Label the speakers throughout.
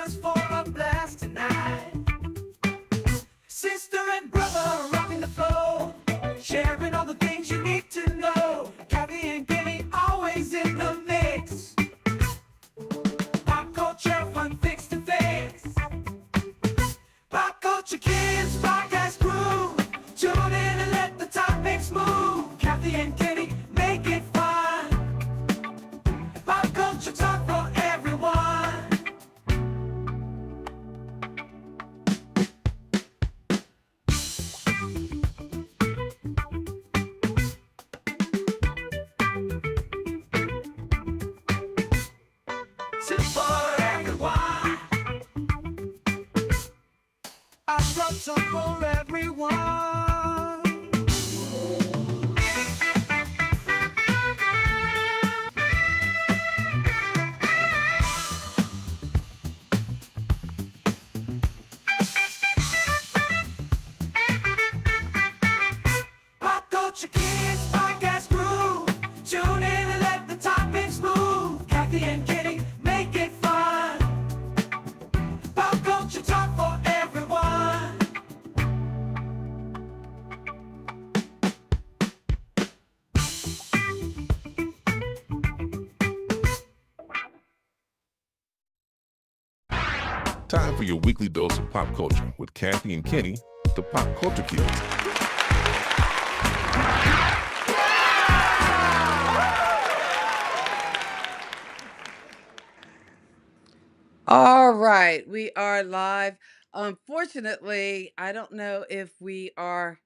Speaker 1: us for a blast tonight. Sister and brother rocking the flow, sharing all the things you need to know. Kathy and Kenny always in the mix. Pop culture, fun fix to fix. Pop culture kids, podcast crew. Tune in and let the topics move. Kathy and Kenny make it fun. Pop culture talk for everyone. It's for everyone. I brought some for everyone. Pop culture kids, podcast crew. Tune in and let the topics move. Kathy and Kenny make it fun. Pop culture talk for everyone.
Speaker 2: Time for your weekly dose of pop culture with Kathy and Kenny, the Pop Culture Kids.
Speaker 3: All right, we are live. Unfortunately, I don't know if we are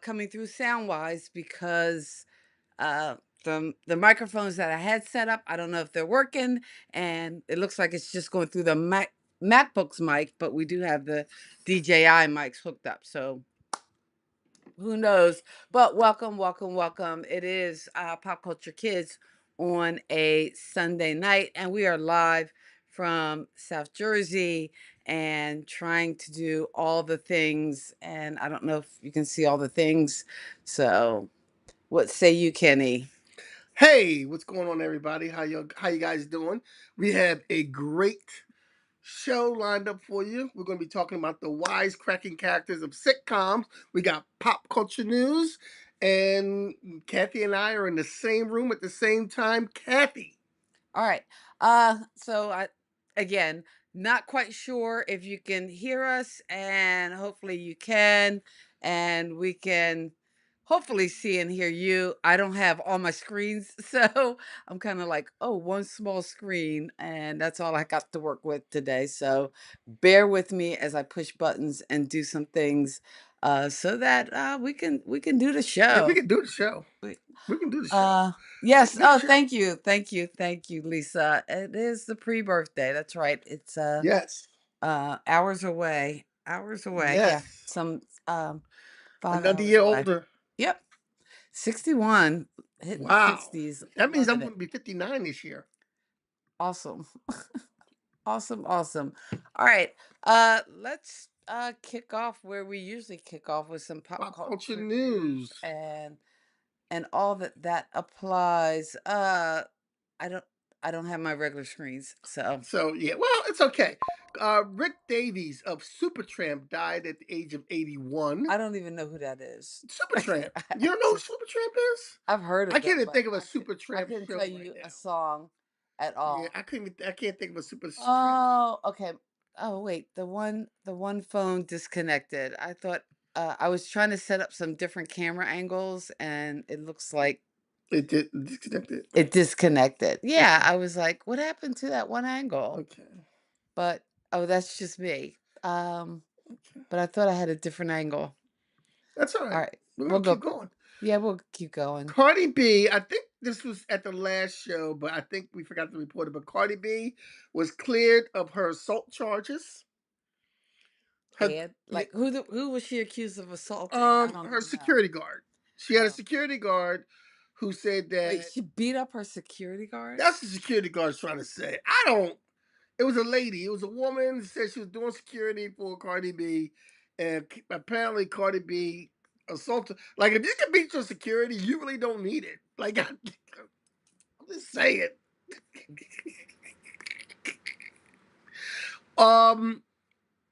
Speaker 3: coming through sound wise because the microphones that I had set up, I don't know if they're working, and it looks like it's just going through the MacBook's mic, but we do have the DJI mics hooked up, so who knows? But welcome. It is Pop Culture Kids on a Sunday night, and we are live from South Jersey and trying to do all the things. And I don't know if you can see all the things. So, what say you, Kenny?
Speaker 4: Hey, what's going on, everybody? How you guys doing? We have a great show lined up for you. We're going to be talking about the wisecracking characters of sitcoms. We got pop culture news, and Kathy and I are in the same room at the same time. Kathy,
Speaker 3: All right. So I again not quite sure if you can hear us, and hopefully you can, and we can hopefully see and hear you. I don't have all my screens, so I'm kind of like, oh, one small screen, and that's all I got to work with today. So bear with me as I push buttons and do some things so that we can do the
Speaker 4: yeah, we
Speaker 3: show.
Speaker 4: can do the show.
Speaker 3: We-
Speaker 4: We can do the show.
Speaker 3: uh, yes.
Speaker 4: Good
Speaker 3: Oh,
Speaker 4: show.
Speaker 3: thank you, Lisa. It is the pre-birthday. That's right. It's
Speaker 4: Yes,
Speaker 3: hours away. Hours away. Yeah,
Speaker 4: yes.
Speaker 3: some 5
Speaker 4: Another
Speaker 3: hours
Speaker 4: year
Speaker 3: away.
Speaker 4: older.
Speaker 3: Yep, 61, hitting
Speaker 4: Wow.
Speaker 3: 60s.
Speaker 4: That means I'm
Speaker 3: Loving
Speaker 4: going
Speaker 3: it.
Speaker 4: to be 59 this year.
Speaker 3: Awesome, awesome. All right. Let's kick off where we usually kick off with some pop
Speaker 4: Pop culture
Speaker 3: culture news
Speaker 4: news.
Speaker 3: and all that applies. I don't I don't have my regular screens, so
Speaker 4: So yeah, well, it's okay. Rick Davies of Supertramp died at the age of 81.
Speaker 3: I don't even know who that is.
Speaker 4: Supertramp.
Speaker 3: I
Speaker 4: You don't know who Supertramp is?
Speaker 3: have heard
Speaker 4: I
Speaker 3: of
Speaker 4: can't
Speaker 3: them,
Speaker 4: even
Speaker 3: but
Speaker 4: think of a
Speaker 3: I
Speaker 4: Supertramp
Speaker 3: couldn't
Speaker 4: show
Speaker 3: tell
Speaker 4: right
Speaker 3: you a
Speaker 4: now.
Speaker 3: song at
Speaker 4: Yeah,
Speaker 3: all.
Speaker 4: I can't think of a Supertramp.
Speaker 3: Oh, okay. Oh, wait, the one phone disconnected. I thought I was trying to set up some different camera angles, and it looks like
Speaker 4: It did disconnected.
Speaker 3: it disconnected. Yeah,
Speaker 4: Okay.
Speaker 3: I was like, what happened to that one angle?
Speaker 4: Okay.
Speaker 3: But oh, that's just me.
Speaker 4: Okay.
Speaker 3: But I thought I had a different angle.
Speaker 4: That's all
Speaker 3: All
Speaker 4: right.
Speaker 3: right,
Speaker 4: We're
Speaker 3: we'll
Speaker 4: gonna keep
Speaker 3: go.
Speaker 4: going.
Speaker 3: Yeah, we'll keep going.
Speaker 4: Cardi B, I think this was at the last show, but I think we forgot to report it. But Cardi B was cleared of her assault charges. Her
Speaker 3: And
Speaker 4: yeah,
Speaker 3: like, who was she accused of assaulting? I don't
Speaker 4: her
Speaker 3: even know.
Speaker 4: security guard. She had a
Speaker 3: Oh,
Speaker 4: security guard who said
Speaker 3: wait,
Speaker 4: that
Speaker 3: she beat up her security guard?
Speaker 4: that's the security guard's trying to say. I don't. It was a lady. It was a woman. Said she was doing security for Cardi B, and apparently Cardi B assaulted. Like if you can beat your security, you really don't need it. Like I'm just saying. Um,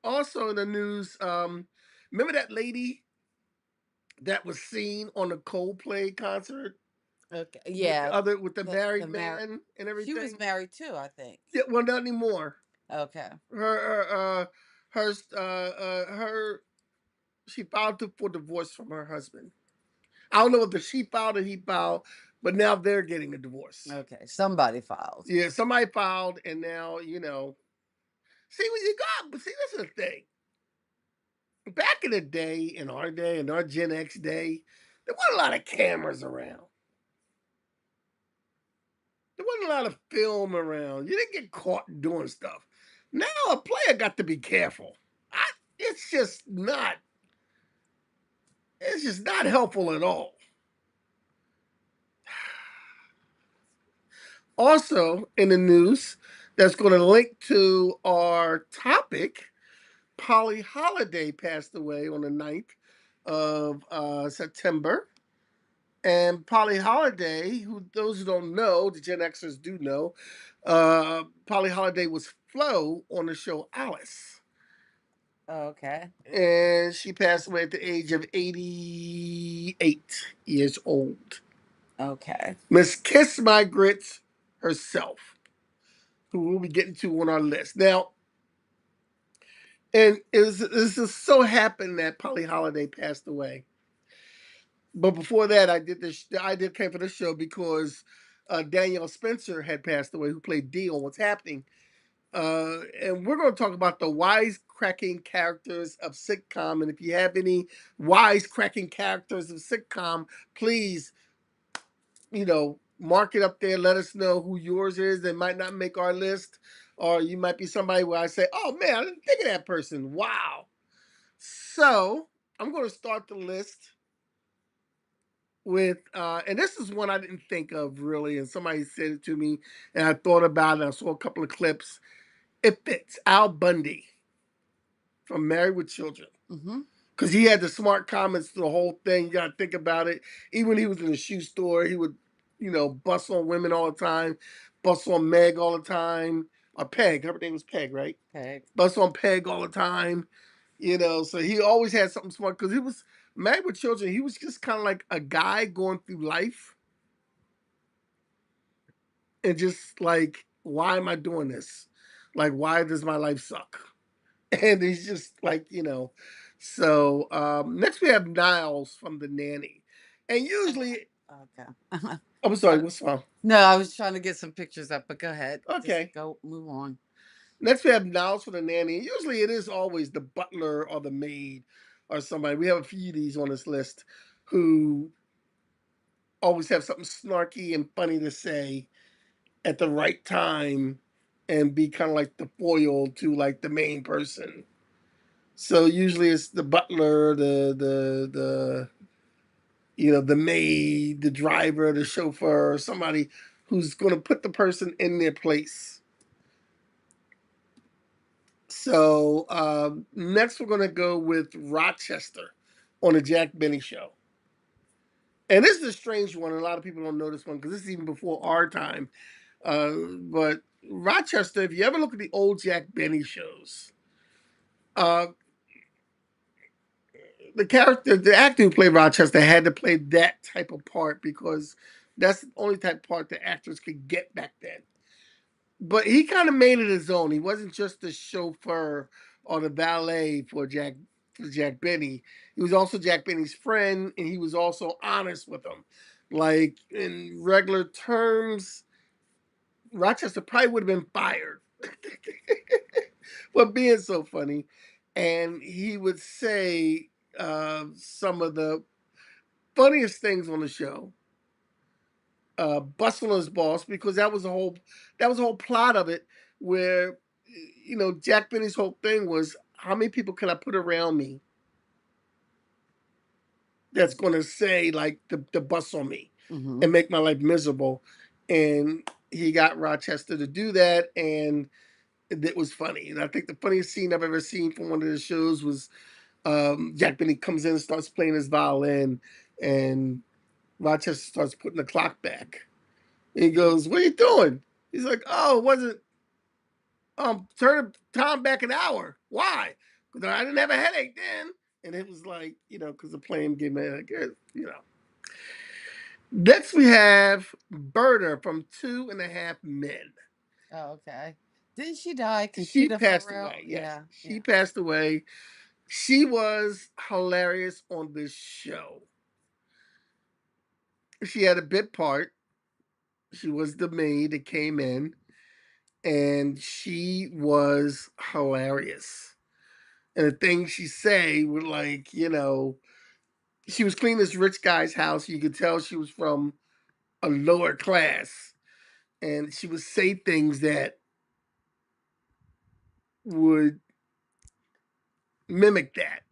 Speaker 4: Also in the news, remember that lady that was seen on the Coldplay concert
Speaker 3: Okay.
Speaker 4: with
Speaker 3: Yeah.
Speaker 4: with the
Speaker 3: The
Speaker 4: married
Speaker 3: married.
Speaker 4: man and
Speaker 3: She was
Speaker 4: everything?
Speaker 3: married too, I think.
Speaker 4: Yeah, well, not anymore.
Speaker 3: Okay.
Speaker 4: Her, her, she filed for divorce from her husband. I don't know if she filed or he filed, but now they're getting a divorce.
Speaker 3: Okay. Somebody filed.
Speaker 4: Yeah, somebody filed, and now See what you got, but see, this is the thing. Back in the day, in our Gen X day, there wasn't a lot of cameras around. There wasn't a lot of film around. You didn't get caught doing stuff. Now a player got to be careful. I, it's just not. It's just not helpful at all. Also in the news, that's going to link to our topic. Polly Holiday passed away on the 9th of September. And Polly Holiday, who those who don't know, the Gen Xers do know, Polly Holiday was Flo on the show Alice.
Speaker 3: Okay.
Speaker 4: And she passed away at the age of 88 years old.
Speaker 3: Okay.
Speaker 4: Miss Kiss My Grits herself, who we'll be getting to on our list. Now, and it just so happened that Polly Holiday passed away. But before that, I did came for the show because Danielle Spencer had passed away, who played Dee on What's Happening. And we're going to talk about the wisecracking characters of sitcom. And if you have any wisecracking characters of sitcom, please, mark it up there. Let us know who yours is. They might not make our list, or you might be somebody where I say, "Oh man, I didn't think of that person." Wow. So I'm going to start the list with and this is one I didn't think of really, and somebody said it to me, and I thought about it. I saw a couple of clips. It fits Al Bundy from Married with Children.
Speaker 3: Mm-hmm.
Speaker 4: Because he had the smart comments to the whole thing. You got to think about it. Even when he was in the shoe store, he would, bust on women all the time, bust on Meg all the time, or Peg. Her name was Peg, right?
Speaker 3: Okay.
Speaker 4: Bust on Peg all the time. So he always had something smart because he was Married with Children. He was just kind of like a guy going through life and just like, why am I doing this? Like, why does my life suck? And he's just like, So next we have Niles from The Nanny. And usually,
Speaker 3: Okay.
Speaker 4: I'm sorry, what's wrong?
Speaker 3: No, I was trying to get some pictures up, but go ahead. Just
Speaker 4: Okay.
Speaker 3: go move on.
Speaker 4: Next we have Niles from The Nanny. Usually it is always the butler or the maid or somebody. We have a few of these on this list who always have something snarky and funny to say at the right time and be kind of like the foil to like the main person. So usually it's the butler, the maid, the driver, the chauffeur, somebody who's going to put the person in their place. So next we're going to go with Rochester on the Jack Benny Show. And this is a strange one. A lot of people don't know this one because this is even before our time. But Rochester, if you ever look at the old Jack Benny shows, uh, the actor who played Rochester had to play that type of part because that's the only type of part the actors could get back then. But he kind of made it his own. He wasn't just the chauffeur or the valet for Jack Benny. He was also Jack Benny's friend, and he was also honest with him. Like in regular terms, Rochester probably would have been fired for being so funny. And he would say some of the funniest things on the show. Bustle his boss because that was the whole plot of it. Where Jack Benny's whole thing was how many people can I put around me that's going to say like the bus on me
Speaker 3: Mm-hmm.
Speaker 4: and make my life miserable, and he got Rochester to do that, and it was funny. And I think the funniest scene I've ever seen from one of the shows was Jack Benny comes in and starts playing his violin, and Rochester starts putting the clock back. And he goes, "What are you doing?" He's like, "Oh, it wasn't." turn the time back an hour. Why? Because I didn't have a headache then. And it was like, because the plane gave me a headache. Next we have Berta from 2.5 Men.
Speaker 3: Oh, okay. Didn't she die,
Speaker 4: She
Speaker 3: Conchita
Speaker 4: passed
Speaker 3: Ferrell?
Speaker 4: away. Yes,
Speaker 3: Yeah,
Speaker 4: she
Speaker 3: yeah.
Speaker 4: passed away. She was hilarious on this show. She had a bit part. She was the maid that came in, and she was hilarious. And the things she say were like, she was cleaning this rich guy's house. You could tell she was from a lower class, and she would say things that would mimic that.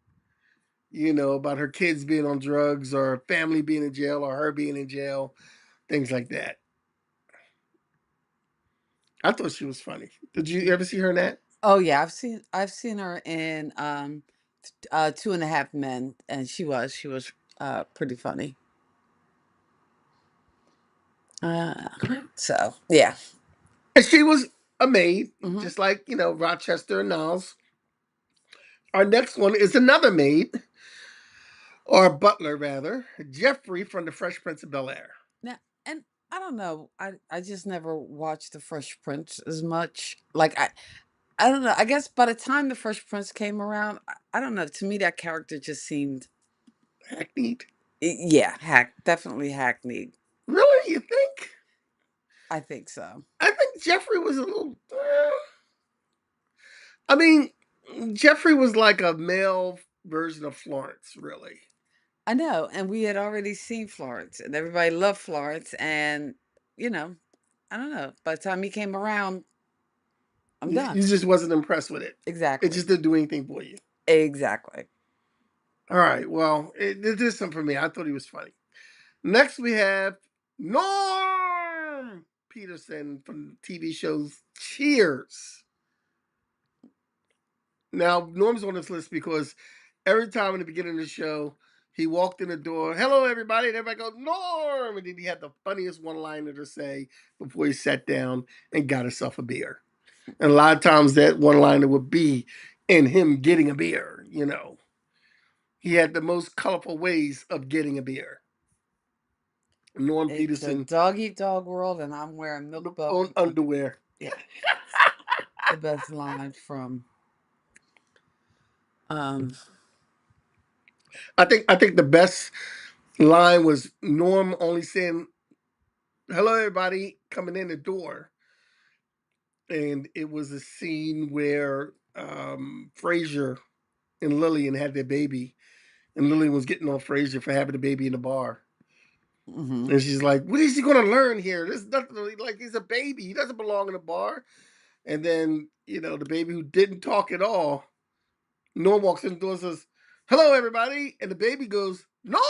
Speaker 4: About her kids being on drugs, or her family being in jail, or her being in jail, things like that. I thought she was funny. Did you ever see her in that?
Speaker 3: Oh yeah, I've seen her in 2.5 Men, and she was pretty funny. Uh, so yeah.
Speaker 4: And she was a maid,
Speaker 3: Hmm.
Speaker 4: just like, Rochester and Niles. Our next one is another maid, or butler rather, Jeffrey from the Fresh Prince of Bel Air.
Speaker 3: Now, and I don't know. I just never watched the Fresh Prince as much. Like I don't know. I guess by the time the Fresh Prince came around, I don't know. To me, that character just seemed,
Speaker 4: Hackneyed.
Speaker 3: yeah, definitely hackneyed.
Speaker 4: Really? You think?
Speaker 3: I think so.
Speaker 4: I think Jeffrey was a little. I mean, Jeffrey was like a male version of Florence, really.
Speaker 3: I know, and we had already seen Florence, and everybody loved Florence, and you know, I don't know. By the time he came around, I'm done.
Speaker 4: You just wasn't impressed with it. It
Speaker 3: Exactly.
Speaker 4: just didn't do anything for you.
Speaker 3: Exactly.
Speaker 4: All right. Well, it did something for me. I thought he was funny. Next, we have Norm Peterson from TV shows Cheers. Now, Norm's on this list because every time in the beginning of the show, he walked in the door, hello, everybody, and everybody goes, Norm! And then he had the funniest one liner to say before he sat down and got himself a beer. And a lot of times that one liner would be in him getting a beer. He had the most colorful ways of getting a beer. Norm
Speaker 3: It's a
Speaker 4: Peterson
Speaker 3: dog eat dog world, and I'm wearing milk bone
Speaker 4: on underwear.
Speaker 3: Yeah, the best line from um
Speaker 4: I think the best line was Norm only saying, hello, everybody, coming in the door. And it was a scene where Frasier and Lillian had their baby, and Lillian was getting on Frasier for having the baby in the bar.
Speaker 3: mhm.
Speaker 4: And she's like, what is he going to learn here? There's nothing, like, he's a baby. He doesn't belong in a bar. And then, the baby who didn't talk at all, Norm walks in the door and says, hello, everybody. And the baby goes, Norm!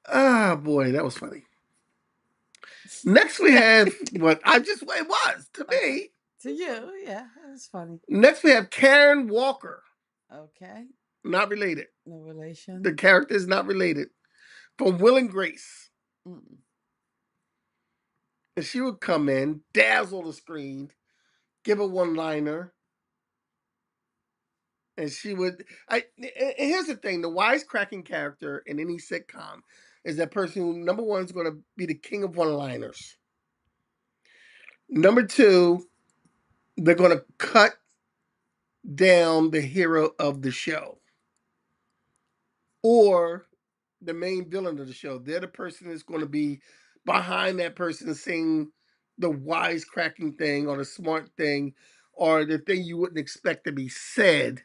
Speaker 4: Ah, boy, that was funny. Next, we have what I just, it was to
Speaker 3: Okay.
Speaker 4: me.
Speaker 3: To you, yeah, that's funny.
Speaker 4: Next, we have Karen Walker.
Speaker 3: Okay.
Speaker 4: Not related.
Speaker 3: No relation.
Speaker 4: The character is not related. From Will and Grace.
Speaker 3: Mm.
Speaker 4: And she would come in, dazzle the screen, give a one liner, and she would. And here's the thing: the wisecracking character in any sitcom is that person who, number one, is going to be the king of one liners. Number two, they're going to cut down the hero of the show, or the main villain of the show. They're the person that's going to be behind that person saying the wisecracking thing, or the smart thing, or the thing you wouldn't expect to be said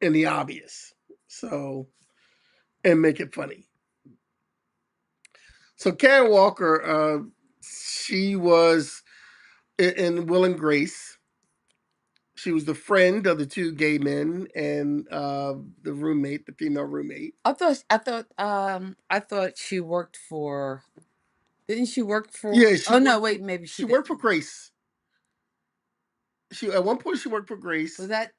Speaker 4: in the obvious. So, and make it funny. So Karen Walker, she was in Will and Grace. She was the friend of the two gay men and the roommate, the female roommate.
Speaker 3: I thought she worked for, didn't she work
Speaker 4: Yeah,
Speaker 3: for,
Speaker 4: she
Speaker 3: oh no,
Speaker 4: worked for
Speaker 3: wait, maybe she
Speaker 4: she worked for
Speaker 3: didn't.
Speaker 4: Grace. She at one point she worked for
Speaker 3: Was
Speaker 4: Grace,
Speaker 3: that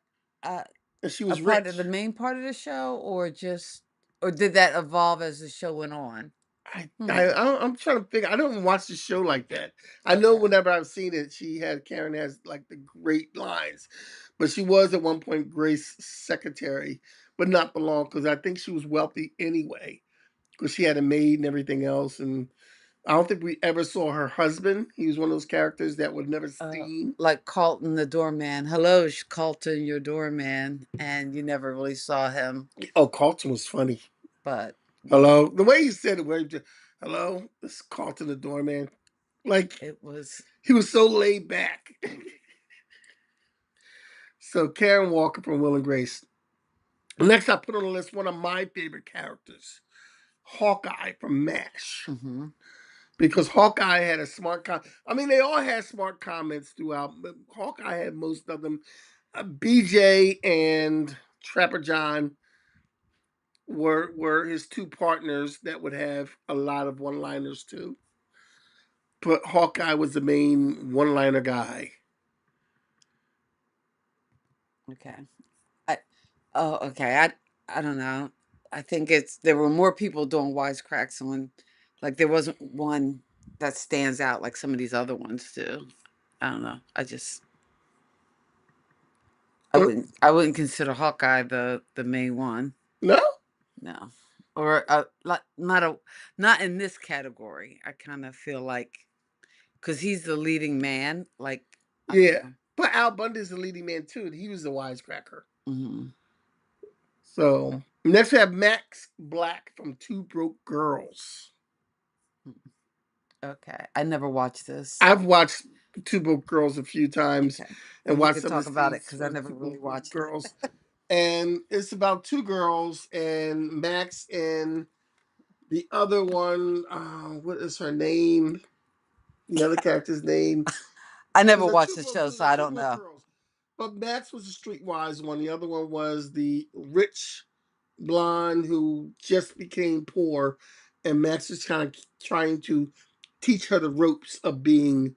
Speaker 3: uh
Speaker 4: and she
Speaker 3: a
Speaker 4: was
Speaker 3: part of the
Speaker 4: rich.
Speaker 3: main part of the show, or just Or did that evolve as the show went on? Hmm.
Speaker 4: I'm trying to figure. I don't watch the show like that. I know
Speaker 3: Okay.
Speaker 4: whenever I've seen it, Karen has like the great lines, but she was at one point Grace's secretary, but not for long because I think she was wealthy anyway because she had a maid and everything else. And I don't think we ever saw her husband. He was one of those characters that was never
Speaker 3: Uh,
Speaker 4: seen.
Speaker 3: like Carlton the doorman. Hello, Carlton, your doorman. And you never really saw him,
Speaker 4: Oh, Carlton was funny.
Speaker 3: but yeah,
Speaker 4: Hello, the way he said it, where he just, hello, this is Carlton the doorman. Like
Speaker 3: it was.
Speaker 4: he was so laid back. So Karen Walker from Will and Grace. Next, I put on the list one of my favorite characters, Hawkeye from MASH,
Speaker 3: Hmm.
Speaker 4: because Hawkeye had a smart I mean, they all had smart comments throughout, but Hawkeye had most of them. BJ and Trapper John were his two partners that would have a lot of one liners too. But Hawkeye was the main one liner guy.
Speaker 3: Okay. I Oh, okay. I don't know. I think there were more people doing wisecracks on, like there wasn't one that stands out like some of these other ones do. I don't know.
Speaker 4: Uh,
Speaker 3: I wouldn't consider Hawkeye the main one.
Speaker 4: No?
Speaker 3: No. Or like not in this category. I kind of feel like cuz he's the leading man, like I don't
Speaker 4: Yeah.
Speaker 3: know.
Speaker 4: But Al Bundy's the leading man too. He was the wisecracker.
Speaker 3: Mhm.
Speaker 4: So next we have Max Black from Two Broke Girls.
Speaker 3: Okay. I never watched this.
Speaker 4: I've watched Two Broke Girls a few times
Speaker 3: Okay.
Speaker 4: and
Speaker 3: Then you
Speaker 4: watched
Speaker 3: can
Speaker 4: some of
Speaker 3: talk
Speaker 4: the
Speaker 3: about it
Speaker 4: scenes
Speaker 3: cuz I
Speaker 4: for
Speaker 3: never
Speaker 4: Two
Speaker 3: really
Speaker 4: Broke
Speaker 3: watched it.
Speaker 4: Girls. And it's about two girls and Max and the other one. What is her name? The other character's name.
Speaker 3: I
Speaker 4: It
Speaker 3: never
Speaker 4: was a
Speaker 3: watched
Speaker 4: two
Speaker 3: the
Speaker 4: broke.
Speaker 3: show,
Speaker 4: It was
Speaker 3: so
Speaker 4: a
Speaker 3: I
Speaker 4: two
Speaker 3: don't
Speaker 4: broke
Speaker 3: know.
Speaker 4: girls. But Max was the streetwise one. The other one was the rich blonde who just became poor, and Max is kind of trying to teach her the ropes of being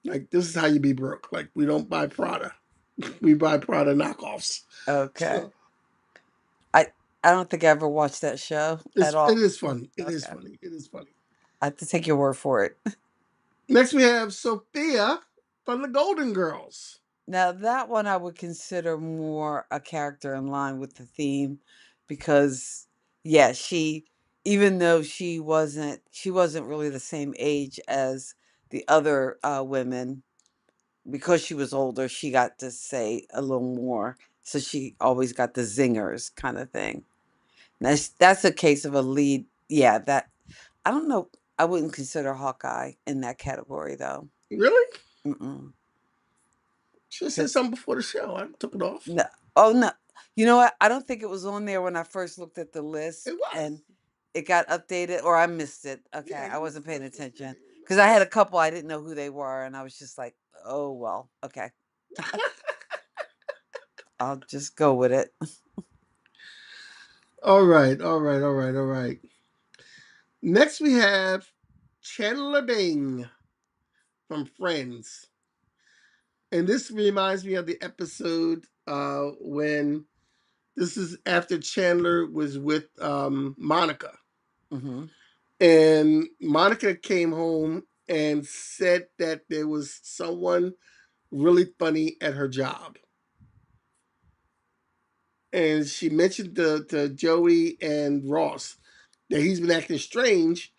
Speaker 4: like this is how you be broke. Like we don't buy Prada, we buy Prada knockoffs.
Speaker 3: Okay.
Speaker 4: So
Speaker 3: I I don't think I ever watched that show at
Speaker 4: it
Speaker 3: all.
Speaker 4: is funny. It is
Speaker 3: Okay.
Speaker 4: funny. It is funny.
Speaker 3: I have to take your word for it.
Speaker 4: Next we have Sophia from the Golden Girls.
Speaker 3: Now that one I would consider more a character in line with the theme because yeah, even though she wasn't really the same age as the other women, because she was older, she got to say a little more. So she always got the zingers kind of thing. That's a case of a lead. Yeah, that I don't know. I wouldn't consider Hawkeye in that category though.
Speaker 4: Really?
Speaker 3: Mm-mm.
Speaker 4: Should have said
Speaker 3: 'Cause
Speaker 4: something before the show. I took it off.
Speaker 3: no, oh no, you know what? I don't think it was on there when I first looked at the list,
Speaker 4: It was.
Speaker 3: and it got updated, or I missed it. Okay,
Speaker 4: Yeah,
Speaker 3: I wasn't paying
Speaker 4: this was
Speaker 3: attention because I
Speaker 4: no,
Speaker 3: had a couple I didn't know who they were, and I was just like, oh well, okay, I'll just go with it.
Speaker 4: all right, all right, all right, all right. Next we have Chandler Bing from Friends. And this reminds me of the episode when this is after Chandler was with Monica.
Speaker 3: Hmm.
Speaker 4: And Monica came home and said that there was someone really funny at her job. And she mentioned to Joey and Ross that he's been acting strange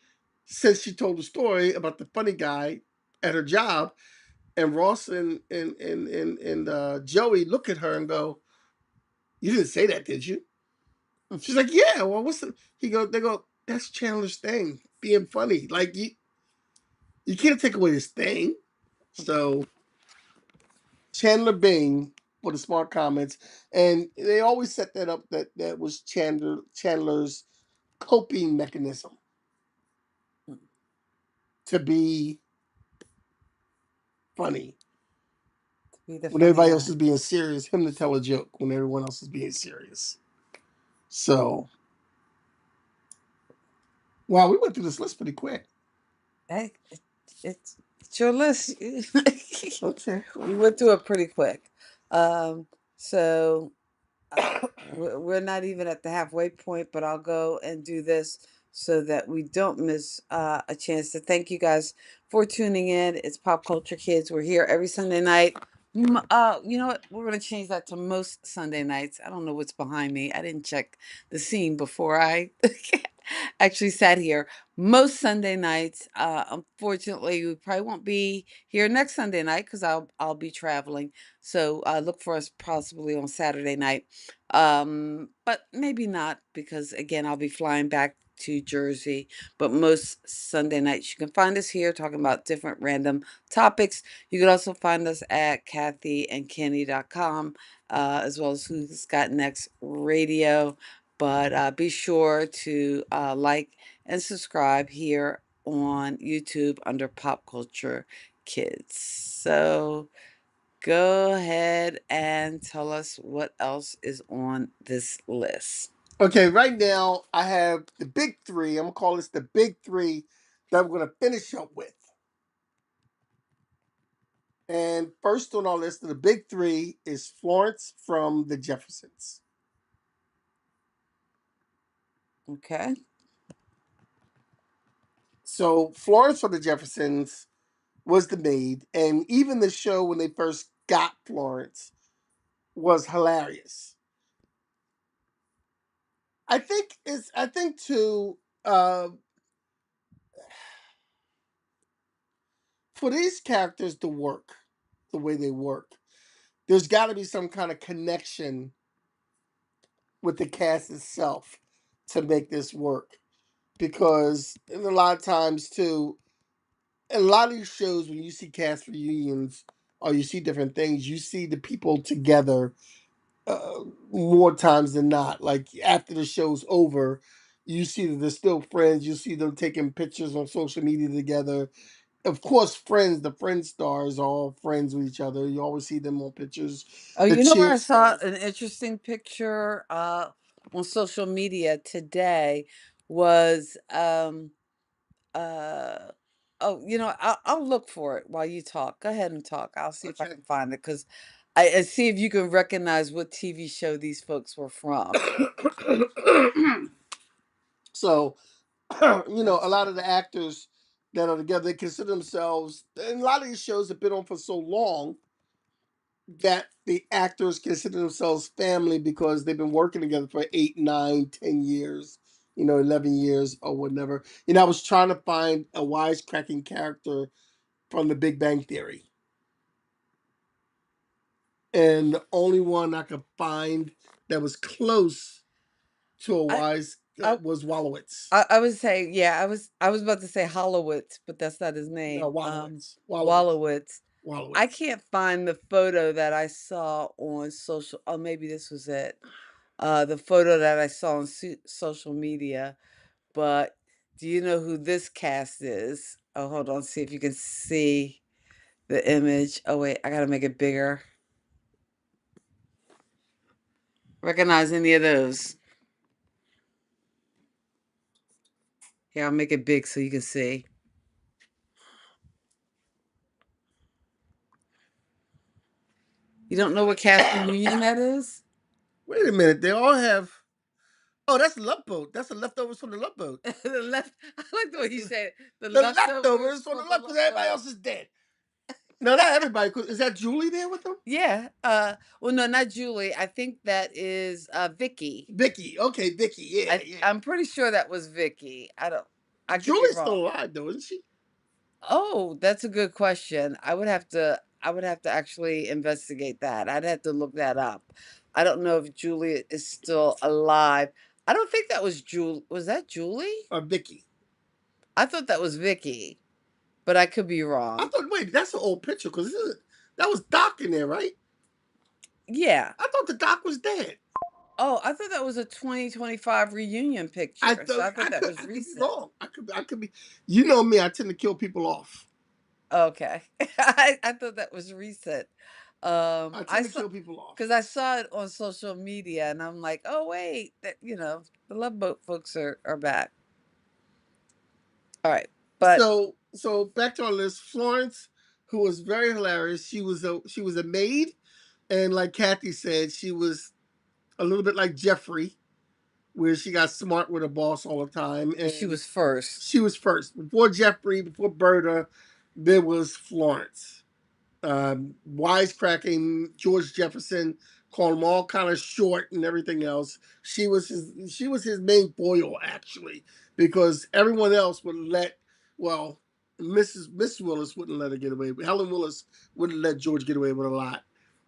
Speaker 4: since she told the story about the funny guy at her job. And Ross and Joey look at her and go, "You didn't say that, did you?" She's like, "Yeah. Well, what's the?" They go, "That's Chandler's thing, being funny. Like you can't take away his thing." So Chandler Bing for the smart comments, and they always set that up that was Chandler's coping mechanism to be funny
Speaker 3: Be the
Speaker 4: when
Speaker 3: funny
Speaker 4: everybody else
Speaker 3: guy.
Speaker 4: is being serious. Him to tell a joke when everyone else is being serious. So wow, we went through this list pretty quick.
Speaker 3: Hey, it's your list.
Speaker 4: Okay.
Speaker 3: We went through it pretty quick. Um, so We're not even at the halfway point, but I'll go and do this so that we don't miss a chance to thank you guys for tuning in. It's Pop Culture Kids. We're here every Sunday night. You know what? We're going to change that to most Sunday nights. I don't know what's behind me. I didn't check the scene before I actually sat here. Most Sunday nights. Unfortunately, we probably won't be here next Sunday night because I'll be traveling. So look for us possibly on Saturday night. But maybe not because again I'll be flying back to Jersey. But most Sunday nights you can find us here talking about different random topics. You can also find us at kathyandkenny.com, as well as Who's Got Next Radio. But be sure to like and subscribe here on YouTube under Pop Culture Kids. So go ahead and tell us what else is on this list.
Speaker 4: Okay, right now I have the big three. I'm gonna call this the big three that we're gonna finish up with. And first on our list of the big three is Florence from the Jeffersons.
Speaker 3: Okay.
Speaker 4: So Florence from the Jeffersons was the maid, and even the show when they first got Florence was hilarious. I think too, for these characters to work the way they work, there's got to be some kind of connection with the cast itself to make this work. Because a lot of times too, in a lot of these shows, when you see cast reunions or you see different things, you see the people together more times than not. Like after the show's over, you see that they're still friends. You see them taking pictures on social media together. Of course, friends, the friend stars are all friends with each other. You always see them on pictures.
Speaker 3: Oh,
Speaker 4: The
Speaker 3: you know where
Speaker 4: cheer.
Speaker 3: I saw an interesting picture on social media today was uh oh, I'll look for it while you talk. Go ahead and talk. I'll see if I
Speaker 4: Okay.
Speaker 3: can find it because I see if you can recognize what TV show these folks were from.
Speaker 4: So, a
Speaker 3: That's
Speaker 4: lot of the actors that are together, they consider themselves, and a lot of these shows have been on for so long that the actors consider themselves family because they've been working together for 8, 9, 10 years, 11 years or whatever. I was trying to find a wisecracking character from the Big Bang Theory. And the only one I could find that was close to a
Speaker 3: I
Speaker 4: wise
Speaker 3: I
Speaker 4: was Wallowitz.
Speaker 3: I would say, yeah, I was about to say Hollowitz, but that's not his
Speaker 4: No,
Speaker 3: name.
Speaker 4: Wallowitz. Wallowitz.
Speaker 3: Wallowitz. I
Speaker 4: Wallowitz.
Speaker 3: can't find the photo that I saw on social. Oh, maybe this was it. The photo that I saw on social media. But do you know who this cast is? Oh, hold on. See if you can see the image. Oh, wait, I gotta make it bigger. Recognize any of those? Here, I'll make it big so you can see. You don't know what cast reunion that is?
Speaker 4: Wait a minute. They all have. Oh, that's Love Boat. That's the leftovers from the Love Boat.
Speaker 3: The left. I like the way you said it. The
Speaker 4: The
Speaker 3: leftovers
Speaker 4: leftovers from
Speaker 3: for
Speaker 4: the
Speaker 3: the
Speaker 4: left because
Speaker 3: love
Speaker 4: everybody
Speaker 3: boat.
Speaker 4: else is dead. No, not everybody. Is that Julie there with them?
Speaker 3: Yeah. Well, no, not Julie. I think that is Vicky.
Speaker 4: Vicky. Okay, Vicky. Yeah, yeah.
Speaker 3: I'm pretty sure that was Vicky. I don't. I could be
Speaker 4: Julie's still
Speaker 3: wrong.
Speaker 4: alive though, isn't she?
Speaker 3: Oh, that's a good question. I would have to actually investigate that. I'd have to look that up. I don't know if Julie is still alive. I don't think that was Julie. Was that Julie?
Speaker 4: Or Vicky?
Speaker 3: I thought that was Vicky, but I could be
Speaker 4: I
Speaker 3: wrong.
Speaker 4: thought. Wait, that's an old picture because that was Doc in there, right?
Speaker 3: Yeah.
Speaker 4: I thought the Doc was dead.
Speaker 3: Oh, I thought that was a 2025 reunion
Speaker 4: I
Speaker 3: picture. So
Speaker 4: thought
Speaker 3: I thought that was
Speaker 4: I could be
Speaker 3: recent.
Speaker 4: wrong. I could be. You know me. I tend to kill people off.
Speaker 3: Okay. I thought that was recent.
Speaker 4: I
Speaker 3: I
Speaker 4: tend to
Speaker 3: saw
Speaker 4: kill people off.
Speaker 3: because I saw it on social media and I'm like, oh wait, the Love Boat folks are back. All right. But
Speaker 4: So back to our list. Florence, who was very hilarious. She was a maid, and like Kathy said, she was a little bit like Jeffrey, where she got smart with her boss all the time. And
Speaker 3: She was first.
Speaker 4: she was first. Before Jeffrey, before Berta, there was Florence. Wisecracking George Jefferson, called him all kind of short and everything else. She was his main foil actually, because everyone else would let well Miss Willis wouldn't let her get away. Helen Willis wouldn't let George get away with a lot,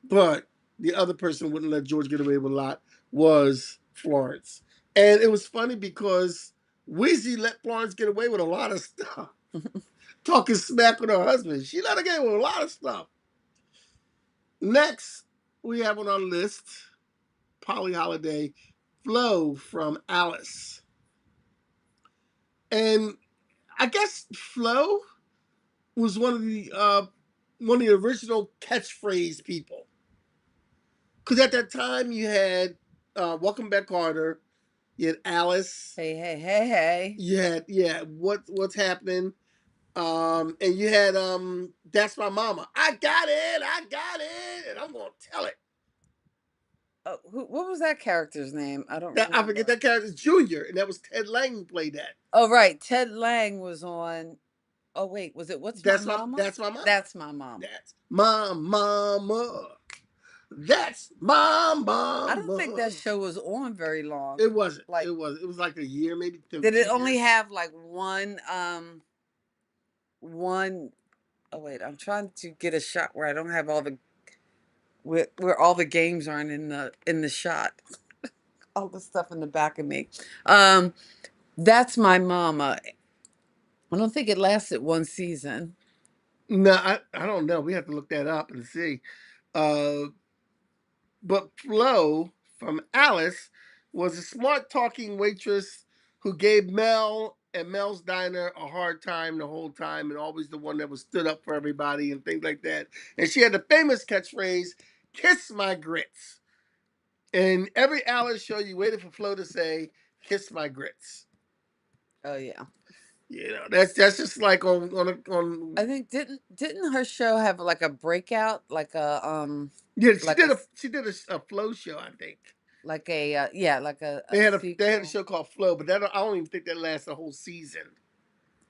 Speaker 4: but the other person wouldn't let George get away with a lot was Florence. And it was funny because Weezy let Florence get away with a lot of stuff. Talking smack with her husband. She let her get away with a lot of stuff. Next, we have on our list Polly Holiday, Flo from Alice. And I guess Flo was one of the original catchphrase people. Because at that time you had Welcome Back Carter, you had Alice,
Speaker 3: Hey, hey, hey, hey.
Speaker 4: you had what's happening, and you had That's My Mama. I got it, and I'm gonna tell it.
Speaker 3: Oh, what was that character's name? I don't
Speaker 4: I
Speaker 3: remember.
Speaker 4: forget that character's Junior, and that was Ted Lang who played that.
Speaker 3: Oh, right. Ted Lang was on. Oh, wait. Was it What's My Mama?
Speaker 4: That's my mama.
Speaker 3: That's My Mama.
Speaker 4: That's my mama. That's my mama.
Speaker 3: I don't think that show was on very long.
Speaker 4: It wasn't.
Speaker 3: Like,
Speaker 4: It was like a year, maybe two.
Speaker 3: did it
Speaker 4: 2
Speaker 3: only
Speaker 4: years.
Speaker 3: have like one? Oh, wait. I'm trying to get a shot where I don't have all the where all the games aren't in the shot. All the stuff in the back of me. Um, that's My Mama. I don't think it lasted one season.
Speaker 4: No, I don't know. We have to look that up and see. Uh, but Flo from Alice was a smart talking waitress who gave Mel and Mel's Diner a hard time the whole time, and always the one that was stood up for everybody and things like that. And she had the famous catchphrase, "Kiss my grits." And every Alice show, you waited for Flo to say, "Kiss my grits."
Speaker 3: Oh yeah.
Speaker 4: You know, that's just like on.
Speaker 3: I think didn't her show have like a breakout, like a
Speaker 4: Yeah,
Speaker 3: like a
Speaker 4: she did a Flow show, I think.
Speaker 3: like a yeah, like a
Speaker 4: They had a
Speaker 3: sequel.
Speaker 4: show called Flow, but that I don't even think that lasted a whole season.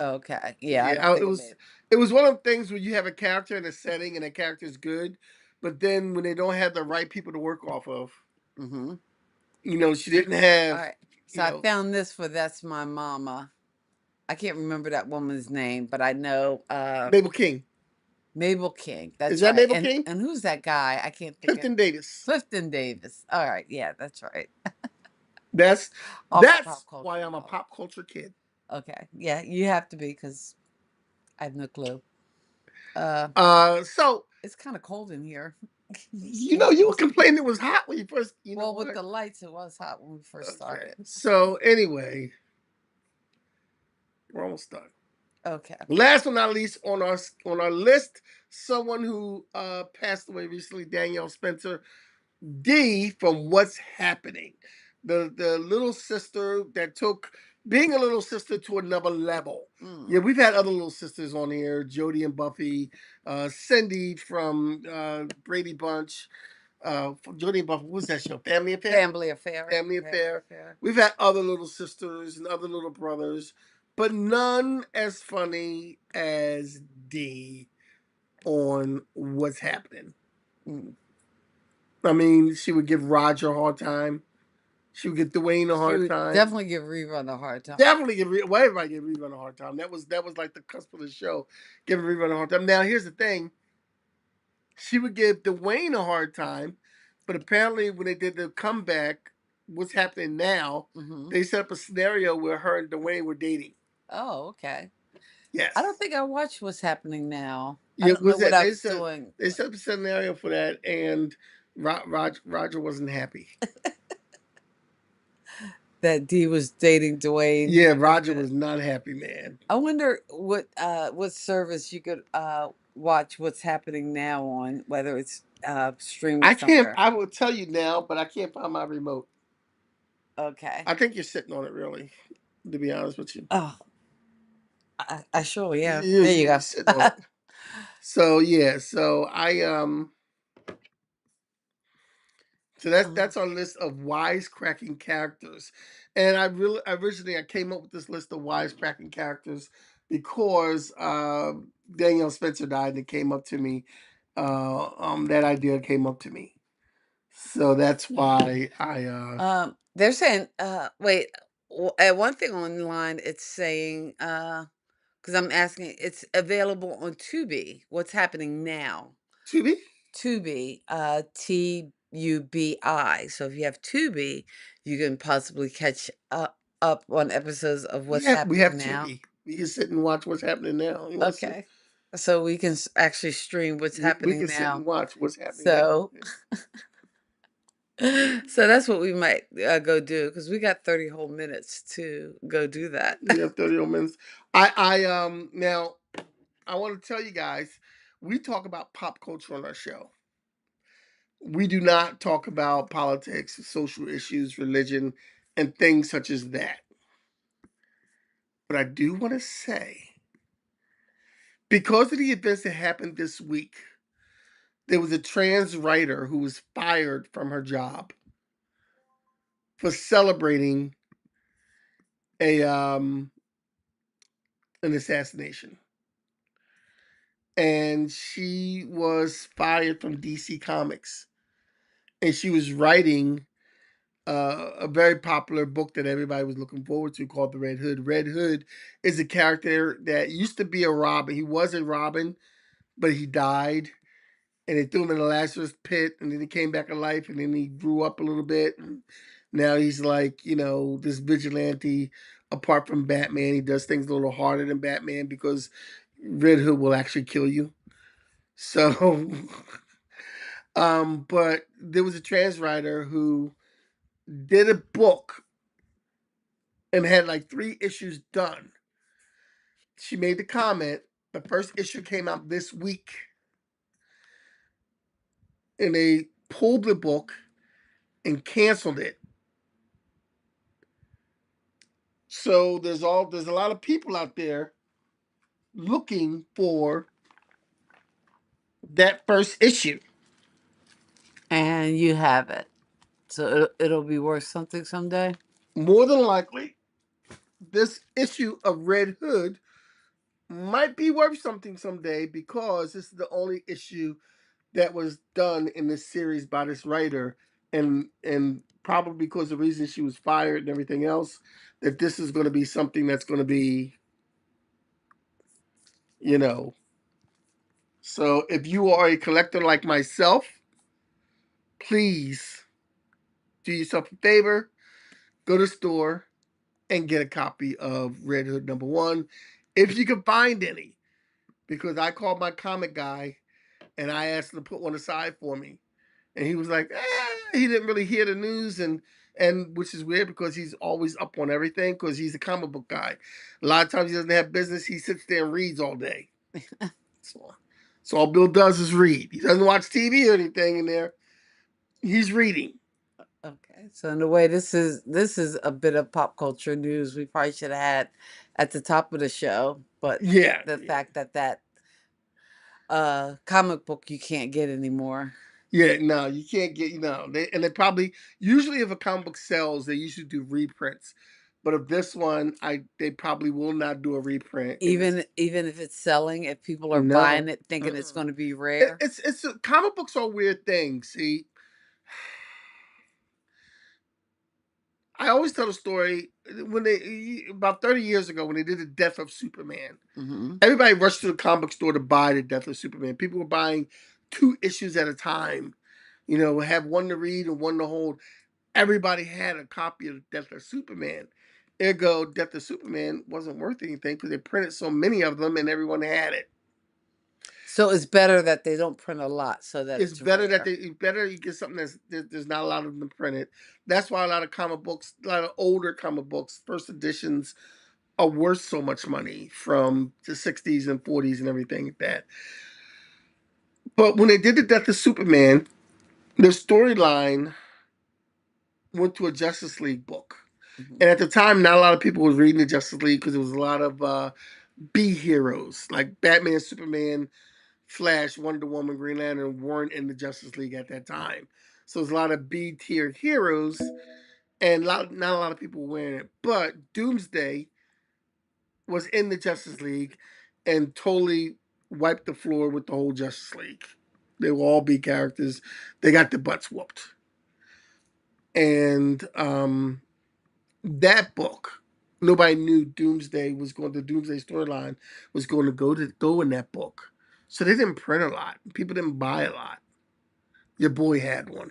Speaker 3: Okay, yeah, I don't
Speaker 4: Yeah,
Speaker 3: think it made.
Speaker 4: it was one of the things where you have a character in a setting and the character is good, but then when they don't have the right people to work off of,
Speaker 3: Mm-hmm.
Speaker 4: she didn't
Speaker 3: All
Speaker 4: have,
Speaker 3: right, so
Speaker 4: you
Speaker 3: I
Speaker 4: know,
Speaker 3: found this for That's My Mama. I can't remember that woman's name, but I know
Speaker 4: Mabel King.
Speaker 3: Mabel King.
Speaker 4: Is
Speaker 3: That's
Speaker 4: that
Speaker 3: right.
Speaker 4: Mabel King?
Speaker 3: And who's that guy? I can't think of.
Speaker 4: Clifton Davis.
Speaker 3: Clifton Davis. All right, yeah, that's right.
Speaker 4: That's
Speaker 3: All my pop
Speaker 4: why
Speaker 3: culture
Speaker 4: I'm a
Speaker 3: knowledge.
Speaker 4: pop culture kid.
Speaker 3: Okay, yeah, you have to be because I have no clue. Uh,
Speaker 4: So
Speaker 3: it's kind of cold in here.
Speaker 4: you were complaining it was hot when you first,
Speaker 3: Well, with the lights, it was hot when we first
Speaker 4: Okay.
Speaker 3: started.
Speaker 4: So anyway, we're almost done.
Speaker 3: Okay.
Speaker 4: Last but not least on our list, someone who passed away recently, Danielle Spencer, D from What's Happening, the little sister that took being a little sister to another level. Yeah, we've had other little sisters on here, Jodie and Buffy, Cindy from Brady Bunch, Jodie and Buffy. What was that show? Family Affair.
Speaker 3: Family Affair.
Speaker 4: Family Affair. We've had other little sisters and other little brothers, but none as funny as D on What's Happening.
Speaker 3: Mm.
Speaker 4: I mean, she would give Roger a hard time. She would give Dwayne a
Speaker 3: She
Speaker 4: hard
Speaker 3: would
Speaker 4: time.
Speaker 3: definitely give Rerun a hard time.
Speaker 4: Definitely give well, everybody give Rerun a hard time. That was like the cusp of the show, giving Rerun a hard time. Now here's the thing: she would give Dwayne a hard time, but apparently when they did the comeback, What's Happening Now, they set up a scenario where her and Dwayne were dating.
Speaker 3: Oh, okay.
Speaker 4: Yes.
Speaker 3: I don't think I watched What's Happening Now. I
Speaker 4: Yeah,
Speaker 3: don't know
Speaker 4: was
Speaker 3: what
Speaker 4: that
Speaker 3: I was doing.
Speaker 4: they set up a scenario for that, and Roger wasn't happy.
Speaker 3: That D was dating Dwayne.
Speaker 4: Yeah, Roger was not happy, man.
Speaker 3: I wonder what service you could watch What's Happening Now on, whether it's streaming
Speaker 4: I can't.
Speaker 3: somewhere.
Speaker 4: I will tell you now, but I can't find my remote.
Speaker 3: Okay.
Speaker 4: I think you're sitting on it, really. To be honest with you.
Speaker 3: Oh, I sure am.
Speaker 4: Yeah,
Speaker 3: There you
Speaker 4: you're
Speaker 3: go.
Speaker 4: sitting on it. So yeah, so I So that's our list of wisecracking characters. And originally I came up with this list of wisecracking characters because Danielle Spencer died and it came up to me. That idea came up to me. So that's why I
Speaker 3: They're saying, wait, at one thing online, it's saying, because I'm asking, it's available on Tubi. What's happening now?
Speaker 4: Tubi.
Speaker 3: Tubi, Tubi. So if you have Tubi, you can possibly catch up on episodes of what's
Speaker 4: We have
Speaker 3: happening now.
Speaker 4: Tubi. We can sit and watch what's happening now. You want to sit?
Speaker 3: Okay. So we can actually stream what's
Speaker 4: We
Speaker 3: happening
Speaker 4: can sit
Speaker 3: now.
Speaker 4: and watch what's happening now.
Speaker 3: So so that's what we might go do because we got 30 whole minutes to go do that.
Speaker 4: We have 30 minutes. I now I want to tell you guys, we talk about pop culture on our show. We do not talk about politics, social issues, religion, and things such as that. But I do want to say, because of the events that happened this week, there was a trans writer who was fired from her job for celebrating a an assassination. And she was fired from DC Comics. And she was writing a very popular book that everybody was looking forward to called The Red Hood. Red Hood is a character that used to be a Robin. He wasn't Robin, but he died. And they threw him in a Lazarus pit, and then he came back to life, and then he grew up a little bit. And now he's like, this vigilante. Apart from Batman, he does things a little harder than Batman because Red Hood will actually kill you. So, but there was a trans writer who did a book and had like 3 issues done. She made the comment. The first issue came out this week, and they pulled the book and canceled it. So there's a lot of people out there looking for that first issue.
Speaker 3: And you have it. So it'll be worth something someday.
Speaker 4: More than likely, this issue of Red Hood might be worth something someday because this is the only issue that was done in this series by this writer, and probably because of the reason she was fired and everything else, that this is going to be something that's going to be, you know. So if you are a collector like myself, please do yourself a favor, go to the store and get a copy of Red Hood #1 if you can find any, because I called my comic guy and I asked him to put one aside for me. And he was like, he didn't really hear the news, and which is weird because he's always up on everything because he's a comic book guy. A lot of times he doesn't have business. He sits there and reads all day. So all Bill does is read. He doesn't watch TV or anything in there. He's reading.
Speaker 3: Okay. So in a way, this is a bit of pop culture news we probably should have had at the top of the show, but
Speaker 4: Yeah.
Speaker 3: the fact that comic book you can't get anymore.
Speaker 4: Yeah, no, you can't get, they probably, usually if a comic book sells, they usually do reprints. But if this one, they probably will not do a reprint.
Speaker 3: Even if it's selling, if people are
Speaker 4: No.
Speaker 3: buying it thinking it's going to be rare.
Speaker 4: It's comic books are a weird thing. See, I always tell the story when they about 30 years ago when they did the Death of Superman.
Speaker 3: Hmm.
Speaker 4: Everybody rushed to the comic book store to buy the Death of Superman. People were buying 2 issues at a time. Have one to read and one to hold. Everybody had a copy of Death of Superman. Ergo, Death of Superman wasn't worth anything because they printed so many of them and everyone had it.
Speaker 3: So it's better that they don't print a lot so that
Speaker 4: It's
Speaker 3: it's
Speaker 4: better
Speaker 3: rare.
Speaker 4: you get something there's not a lot of them printed. That's why a lot of comic books, a lot of older comic books, first editions are worth so much money from the 60s and 40s and everything like that. But when they did the Death of Superman, the storyline went to a Justice League book.
Speaker 3: Mhm.
Speaker 4: And at the time, not a lot of people was reading the Justice League because there was a lot of B heroes like Batman, Superman, Flash, Wonder Woman, Green Lantern weren't in the Justice League at that time. So there's a lot of B tier heroes, and not a lot of people wearing it. But Doomsday was in the Justice League and totally wiped the floor with the whole Justice League. They will all be characters. They got their butts whooped. And that book, nobody knew the Doomsday storyline was going to go in that book. So they didn't print a lot. People didn't buy a lot. Your boy had one.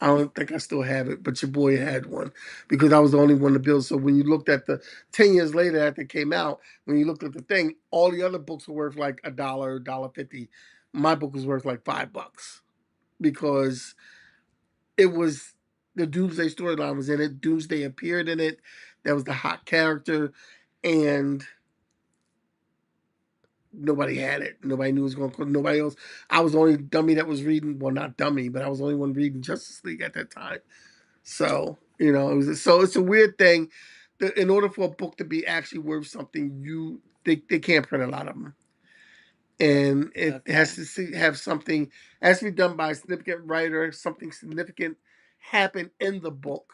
Speaker 4: I don't think I still have it, but your boy had one because I was the only one to build. So when you looked at the 10 years later after it came out, when you looked at the thing, all the other books were worth like $1.50. My book was worth like $5 because it was the Doomsday storyline was in it. Doomsday appeared in it. That was the hot character, and nobody had it. Nobody knew it was going to. Nobody else. I was the only dummy that was reading. Well, not dummy, but I was the only one reading Justice League at that time. So so it's a weird thing. In order for a book to be actually worth something, they can't print a lot of them, and it has to have something has to be done by a significant writer. Something significant happen in the book,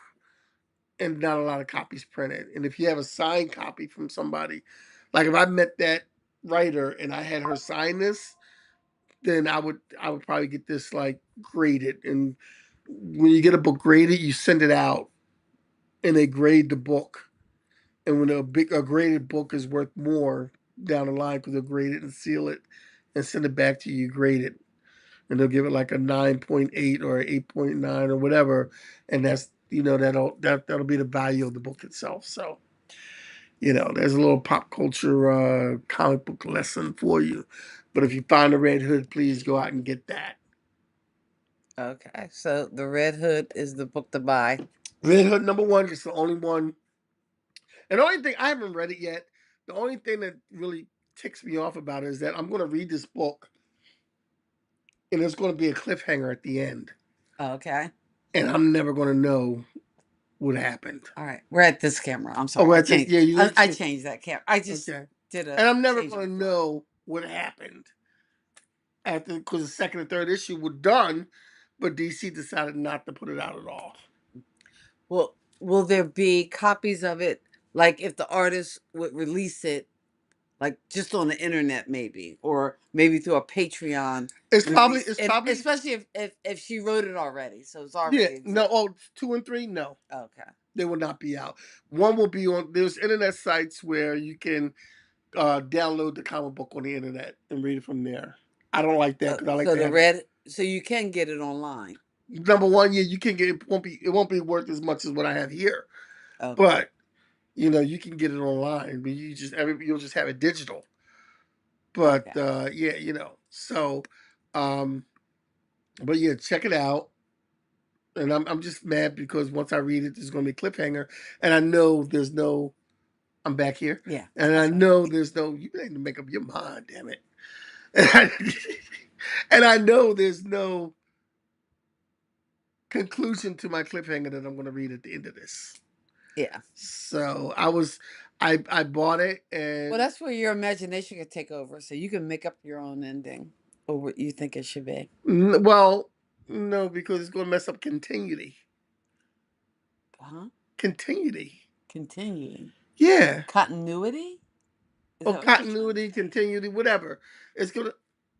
Speaker 4: and not a lot of copies printed. And if you have a signed copy from somebody, like if I met that writer and I had her sign this, then I would probably get this like graded. And when you get a book graded, you send it out and they grade the book. And when a graded book is worth more down the line because they'll grade it and seal it and send it back to you, grade it. And they'll give it like a 9.8 or 8.9 or whatever. And that's that'll be the value of the book itself. So, there's a little pop culture comic book lesson for you. But if you find a Red Hood, please go out and get that.
Speaker 3: Okay, so the Red Hood is the book to buy.
Speaker 4: Red Hood #1 is the only one. And the only thing, I haven't read it yet. The only thing that really ticks me off about it is that I'm going to read this book and there's going to be a cliffhanger at the end.
Speaker 3: Okay.
Speaker 4: And I'm never going to know what happened.
Speaker 3: All right, we're at this camera. I'm
Speaker 4: Oh,
Speaker 3: sorry.
Speaker 4: we're at this. Yeah,
Speaker 3: I changed that camera. I just
Speaker 4: okay.
Speaker 3: did a.
Speaker 4: And I'm never
Speaker 3: change
Speaker 4: going to
Speaker 3: before.
Speaker 4: know what happened after because the second and third issue were done, but DC decided not to put it out at all.
Speaker 3: Well, will there be copies of it? Like if the artist would release it, like just on the internet, maybe, or maybe through a Patreon.
Speaker 4: It's probably
Speaker 3: Release, especially if she wrote it already, so it's already
Speaker 4: yeah. No,
Speaker 3: existing.
Speaker 4: 2 and 3, no.
Speaker 3: Okay.
Speaker 4: They will not be out. One will be on. There's internet sites where you can download the comic book on the internet and read it from there. I don't like that because I like
Speaker 3: So
Speaker 4: to
Speaker 3: the
Speaker 4: have
Speaker 3: red, so you can get it online.
Speaker 4: #1. Yeah, you can get it. Won't be worth as much as what I have here,
Speaker 3: Okay.
Speaker 4: but you can get it online. But you'll just have it digital. But
Speaker 3: Okay.
Speaker 4: yeah. So, um, but yeah, check it out. And I'm just mad because once I read it, there's going to be a cliffhanger, and I know there's no. I'm back here.
Speaker 3: Yeah.
Speaker 4: And I know there's no. You need to make up your mind, damn it. And I know there's no conclusion to my cliffhanger that I'm going to read at the end of this.
Speaker 3: Yeah.
Speaker 4: So I bought it, and
Speaker 3: Well, that's where your imagination can take over, so you can make up your own ending or what you think it should be.
Speaker 4: well, no, because it's going to mess up continuity.
Speaker 3: Huh?
Speaker 4: Continuity.
Speaker 3: Continuing.
Speaker 4: Yeah.
Speaker 3: Continuity? Is
Speaker 4: Or
Speaker 3: that what you're trying to
Speaker 4: continuity,
Speaker 3: say?
Speaker 4: continuity, whatever. It's gonna.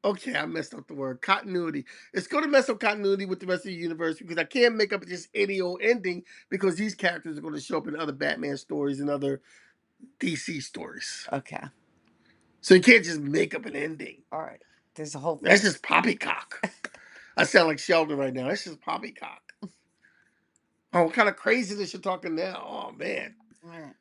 Speaker 4: Okay, I messed up the word continuity. It's gonna mess up continuity with the rest of the universe because I can't make up just any old ending because these characters are gonna show up in other Batman stories and other DC stories.
Speaker 3: Okay.
Speaker 4: So you can't just make up an ending.
Speaker 3: All right. There's a whole
Speaker 4: That's just poppycock. I sound like Sheldon right now. That's just poppycock. Oh, what kind of craziness you're talking now? Oh man.
Speaker 3: All right.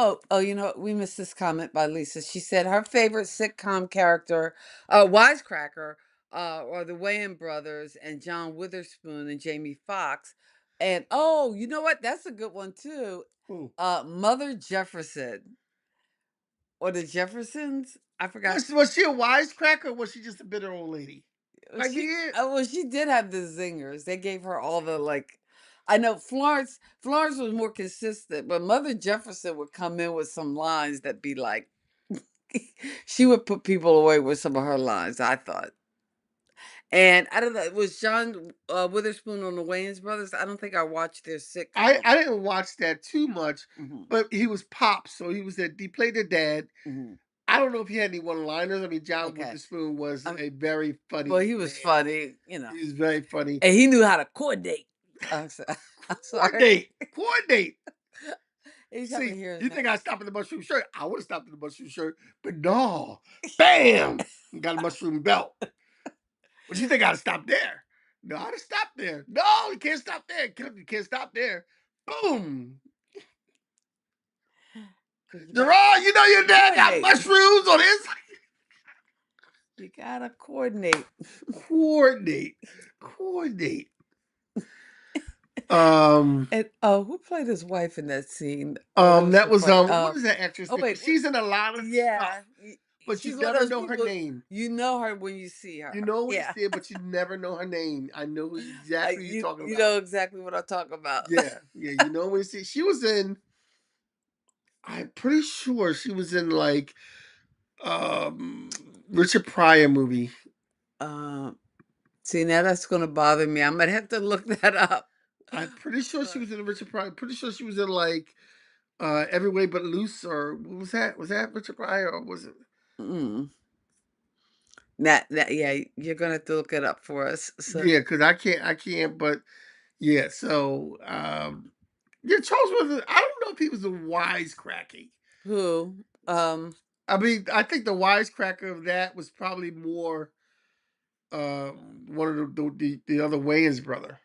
Speaker 3: Oh, you know what? We missed this comment by Lisa. She said her favorite sitcom character, Wisecracker, are the Wayans brothers and John Witherspoon and Jamie Foxx. And oh, you know what? That's a good one too.
Speaker 4: Ooh.
Speaker 3: Mother Jefferson or the Jeffersons. I forgot.
Speaker 4: Was she a wisecracker or was she just a bitter old lady? Like
Speaker 3: She
Speaker 4: yeah.
Speaker 3: well, she did have the zingers. They gave her all the like. I know Florence was more consistent, but Mother Jefferson would come in with some lines that be like, she would put people away with some of her lines. I thought, And I don't know, it was John Witherspoon on the Wayans brothers. I don't think I watched their sitcom.
Speaker 4: I didn't watch that too much,
Speaker 3: Hmm.
Speaker 4: but he was Pop, so he played their dad.
Speaker 3: Hmm.
Speaker 4: I don't know if he had any one liners. I mean, John
Speaker 3: Okay.
Speaker 4: Witherspoon was
Speaker 3: Um,
Speaker 4: a very
Speaker 3: well,
Speaker 4: funny
Speaker 3: he
Speaker 4: man.
Speaker 3: was funny, you know,
Speaker 4: He was very funny.
Speaker 3: and he knew how to coordinate. I'm sorry.
Speaker 4: Coordinate.
Speaker 3: He's having
Speaker 4: See,
Speaker 3: to hear his
Speaker 4: you think
Speaker 3: name.
Speaker 4: I stopped in the mushroom shirt? I would have stopped in the mushroom shirt, but no. Bam! Got a mushroom belt. But you think I'd have stopped there? No, I'd have stopped there. No, you can't stop there. You can't stop there. Boom!
Speaker 3: 'Cause you gotta
Speaker 4: Gerard, you know your dad got
Speaker 3: coordinate.
Speaker 4: mushrooms on his.
Speaker 3: You gotta coordinate.
Speaker 4: Coordinate. Coordinate. Um,
Speaker 3: And oh, who played his wife in that scene? Oh, that was
Speaker 4: that
Speaker 3: so
Speaker 4: was
Speaker 3: funny.
Speaker 4: what is that actress
Speaker 3: Oh
Speaker 4: name?
Speaker 3: wait,
Speaker 4: She's in a lot of stuff,
Speaker 3: yeah,
Speaker 4: but you
Speaker 3: she's one of
Speaker 4: never
Speaker 3: those
Speaker 4: know her
Speaker 3: people.
Speaker 4: name.
Speaker 3: You know her when you see her.
Speaker 4: You know when you
Speaker 3: Yeah,
Speaker 4: see it, but you never know her name. I know exactly who you're talking
Speaker 3: you
Speaker 4: about.
Speaker 3: know exactly what I'm talking about.
Speaker 4: Yeah, yeah, you know when you see. She was in. I'm pretty sure she was in like Richard Pryor movie.
Speaker 3: um, See, now that's gonna bother me. I might have to look that up.
Speaker 4: I'm pretty sure she
Speaker 3: Uh,
Speaker 4: was in Richard Pryor. Pretty sure she was in like Every Way But Loose, or what was that? Was that Richard Pryor, or was it?
Speaker 3: mm. Yeah, you're gonna have to look it up for us. So
Speaker 4: Yeah, because I can't. But yeah, so yeah, Charles was. I don't know if he was a wisecracking.
Speaker 3: who?
Speaker 4: I mean, I think the wisecracker of that was probably more one of the other Wayans brother.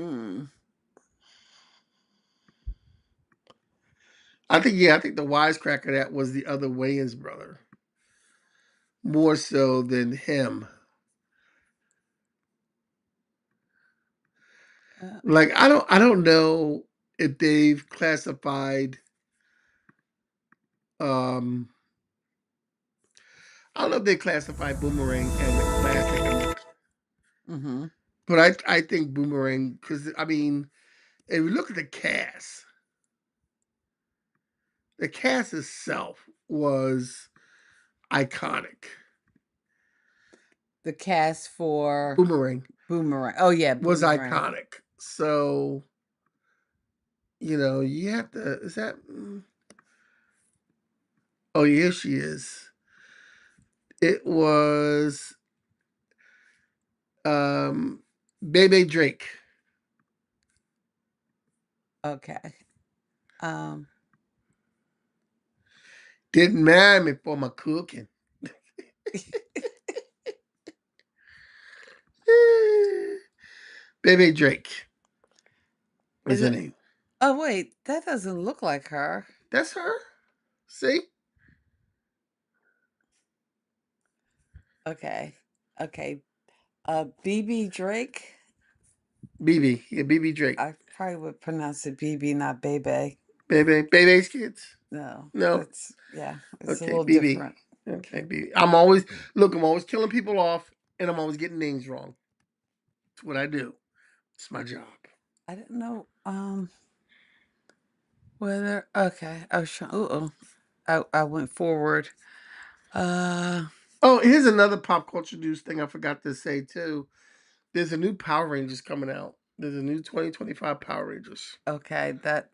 Speaker 3: Mm,
Speaker 4: I think the wisecracker that was the other Wayans brother more so than him.
Speaker 3: uh,
Speaker 4: Like I don't know if they've classified um I don't know if they classified Boomerang as a classic or not.
Speaker 3: mm-hmm.
Speaker 4: But I think Boomerang, because I mean, if you look at the cast itself was iconic.
Speaker 3: The cast for
Speaker 4: Boomerang
Speaker 3: Boomerang. Oh yeah,
Speaker 4: was
Speaker 3: Boomerang.
Speaker 4: iconic. So, you know, you have to is that oh yeah, she is. It was um Bebe Drake.
Speaker 3: Okay. Um,
Speaker 4: Didn't marry me for my cooking. Bebe Drake was
Speaker 3: is
Speaker 4: her
Speaker 3: it?
Speaker 4: name.
Speaker 3: Oh wait, that doesn't look like her.
Speaker 4: That's her. See?
Speaker 3: Okay. Okay. BB Drake.
Speaker 4: BB. Yeah, BB Drake.
Speaker 3: I probably would pronounce it BB, not Bebe.
Speaker 4: Bebe's kids.
Speaker 3: No,
Speaker 4: No.
Speaker 3: that's yeah, it's a
Speaker 4: Okay,
Speaker 3: little
Speaker 4: BB.
Speaker 3: different.
Speaker 4: Okay, BB. I'm always killing people off, and I'm always getting names wrong. It's what I do. It's my job.
Speaker 3: I didn't know whether okay. I was trying. Oh, I went forward. Uh,
Speaker 4: Oh, here's another pop culture news thing I forgot to say too. There's a new Power Rangers coming out. There's a new 2025 Power Rangers.
Speaker 3: okay, that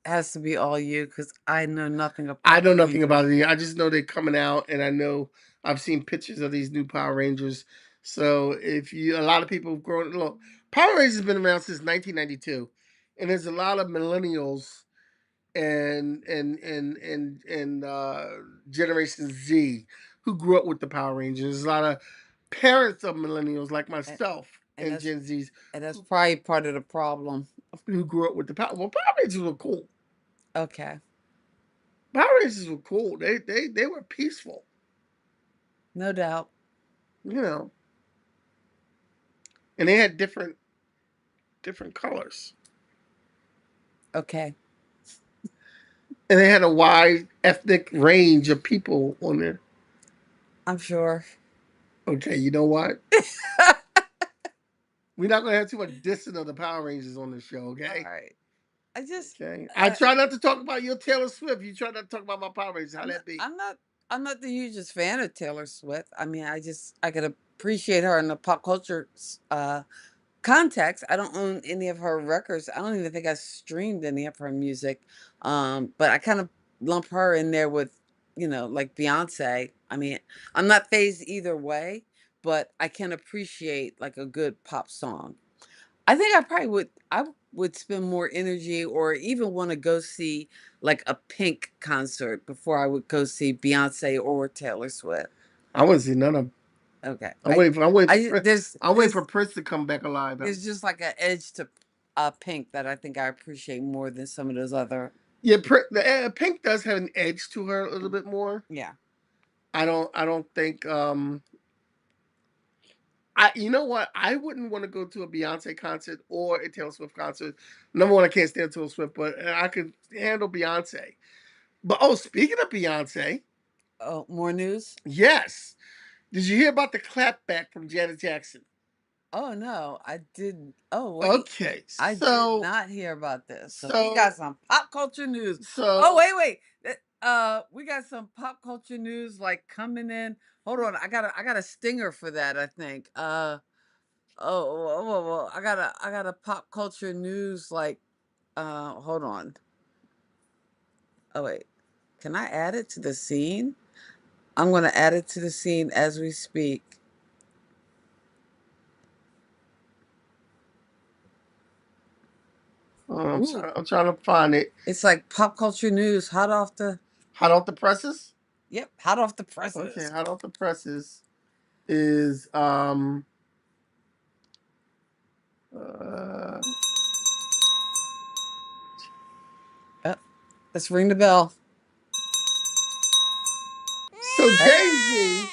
Speaker 3: has to be all you because I know nothing of
Speaker 4: I
Speaker 3: Power
Speaker 4: know nothing
Speaker 3: Rangers.
Speaker 4: about it. I just know they're coming out, and I know I've seen pictures of these new Power Rangers. So if you, a lot of people have grown. Look, Power Rangers has been around since 1992, and there's a lot of millennials and Generation Z who grew up with the Power Rangers. There's a lot of parents of millennials like
Speaker 3: And,
Speaker 4: myself
Speaker 3: and
Speaker 4: and Gen Zs
Speaker 3: that's probably part of the problem.
Speaker 4: who grew up with the Power. Well, Power Rangers were cool.
Speaker 3: Okay,
Speaker 4: Power Rangers were cool. They were peaceful.
Speaker 3: no doubt.
Speaker 4: You know, and they had different colors,
Speaker 3: Okay,
Speaker 4: and they had a wide ethnic range of people on there.
Speaker 3: I'm sure.
Speaker 4: Okay, you know what? We're not gonna have too much dissing of the Power Rangers on this show,
Speaker 3: All
Speaker 4: okay?
Speaker 3: right. I just
Speaker 4: Okay. I try not to talk about your Taylor Swift. You try not to talk about my Power Rangers. How that be?
Speaker 3: I'm not I'm not the hugest fan of Taylor Swift. I mean, I could appreciate her in the pop culture context. I don't own any of her records. I don't even think I streamed any of her music. But I kind of lump her in there with, like Beyonce. I mean, I'm not phased either way, but I can appreciate like a good pop song. I think I would spend more energy or even want to go see like a Pink concert before I would go see Beyonce or Taylor Swift.
Speaker 4: I wouldn't see none of.
Speaker 3: Okay.
Speaker 4: I'm waiting for. I'm waiting for.
Speaker 3: I
Speaker 4: I'm waiting for Prince to come back alive.
Speaker 3: there's just like an edge to Pink that I think I appreciate more than some of those other.
Speaker 4: Yeah, Pink does have an edge to her a little bit more.
Speaker 3: Yeah.
Speaker 4: I don't. I don't think. I. You know what? I wouldn't want to go to a Beyonce concert or a Taylor Swift concert. Number one, I can't stand Taylor Swift, but I could handle Beyonce. But speaking of Beyonce,
Speaker 3: Oh, more news?
Speaker 4: yes. Did you hear about the clapback from Janet Jackson?
Speaker 3: Oh no, I didn't. Oh wait,
Speaker 4: Okay,
Speaker 3: I did not hear about this. So we
Speaker 4: so
Speaker 3: got some pop culture news. Oh
Speaker 4: so
Speaker 3: wait. We got some pop culture news like coming in. Hold on, I got a stinger for that. I think. I got a pop culture news like. Hold on. Oh wait, can I add it to the scene? I'm gonna add it to the scene as we speak. Ooh,
Speaker 4: I'm trying to find it.
Speaker 3: it's like pop culture news, hot off the.
Speaker 4: Hot off the presses.
Speaker 3: Yep, hot off the
Speaker 4: Okay,
Speaker 3: presses.
Speaker 4: hot off the presses is uh
Speaker 3: Oh, let's ring the bell.
Speaker 4: so Jay Z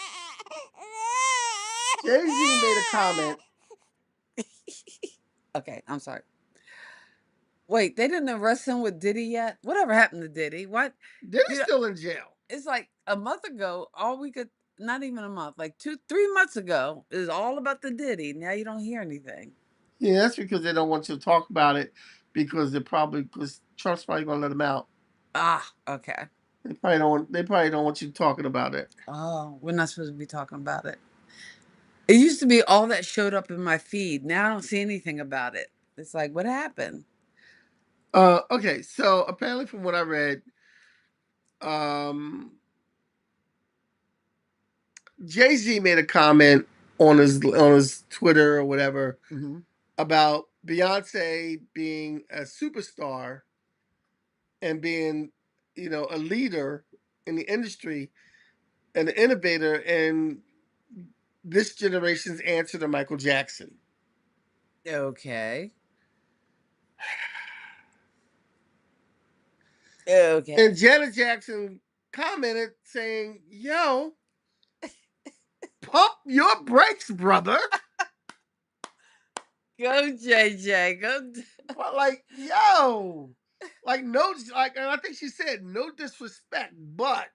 Speaker 4: made a comment.
Speaker 3: Okay, I'm sorry. Wait, they didn't arrest him with Diddy yet? Whatever happened to Diddy? What?
Speaker 4: Diddy's
Speaker 3: You know,
Speaker 4: still in jail.
Speaker 3: it's like a month ago, all we could, not even a month, like 3 months ago, is all about the Diddy. Now you don't hear anything.
Speaker 4: Yeah, that's because they don't want you to talk about it because because Trump's probably gonna let him out.
Speaker 3: Ah, okay.
Speaker 4: They probably don't want you talking about it.
Speaker 3: Oh, we're not supposed to be talking about it. It used to be all that showed up in my feed. Now I don't see anything about it. It's like, what happened?
Speaker 4: Okay, so apparently from what I read, um Jay-Z made a comment on his Twitter or whatever
Speaker 3: Hmm.
Speaker 4: about Beyonce being a superstar and being, a leader in the industry and an innovator and this generation's answer to Michael Jackson.
Speaker 3: Okay. Okay.
Speaker 4: And Janet Jackson commented saying, "Yo, pump your brakes, brother."
Speaker 3: Go, JJ. Go.
Speaker 4: But like, yo, like no, like, and I think she said no disrespect, but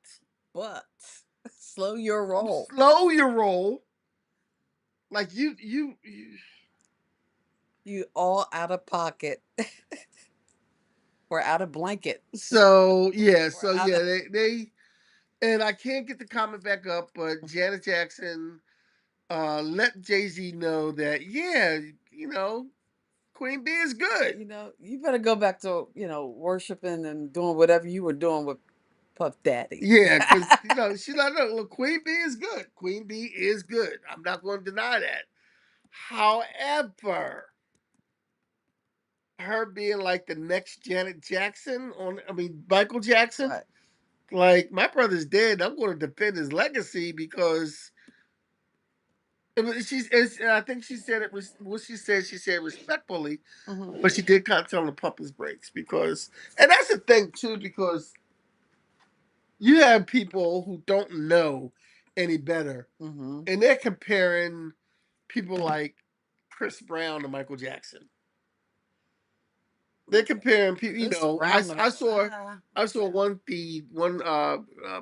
Speaker 3: But slow your roll.
Speaker 4: slow your roll. Like
Speaker 3: You all out of pocket. Or out of blanket.
Speaker 4: So yeah,
Speaker 3: Or out of.
Speaker 4: they and I can't get the comment back up, but Janet Jackson let Jay Z know that yeah, Queen B is good.
Speaker 3: You better go back to, worshiping and doing whatever you were doing with Puff Daddy.
Speaker 4: Yeah, because she's like, look, Queen B is good. Queen B is good. I'm not going to deny that. However, her being like the next Janet Jackson Michael Jackson.
Speaker 3: Right.
Speaker 4: Like my brother's dead. I'm going to defend his legacy because I think she said it was what she said. She said respectfully,
Speaker 3: Hmm.
Speaker 4: but she did kind of tell him to pump his brakes because, and that's the thing too, because you have people who don't know any better,
Speaker 3: Hmm.
Speaker 4: and they're comparing people like Chris Brown to Michael Jackson. They're comparing people.
Speaker 3: Chris Brown.
Speaker 4: I saw one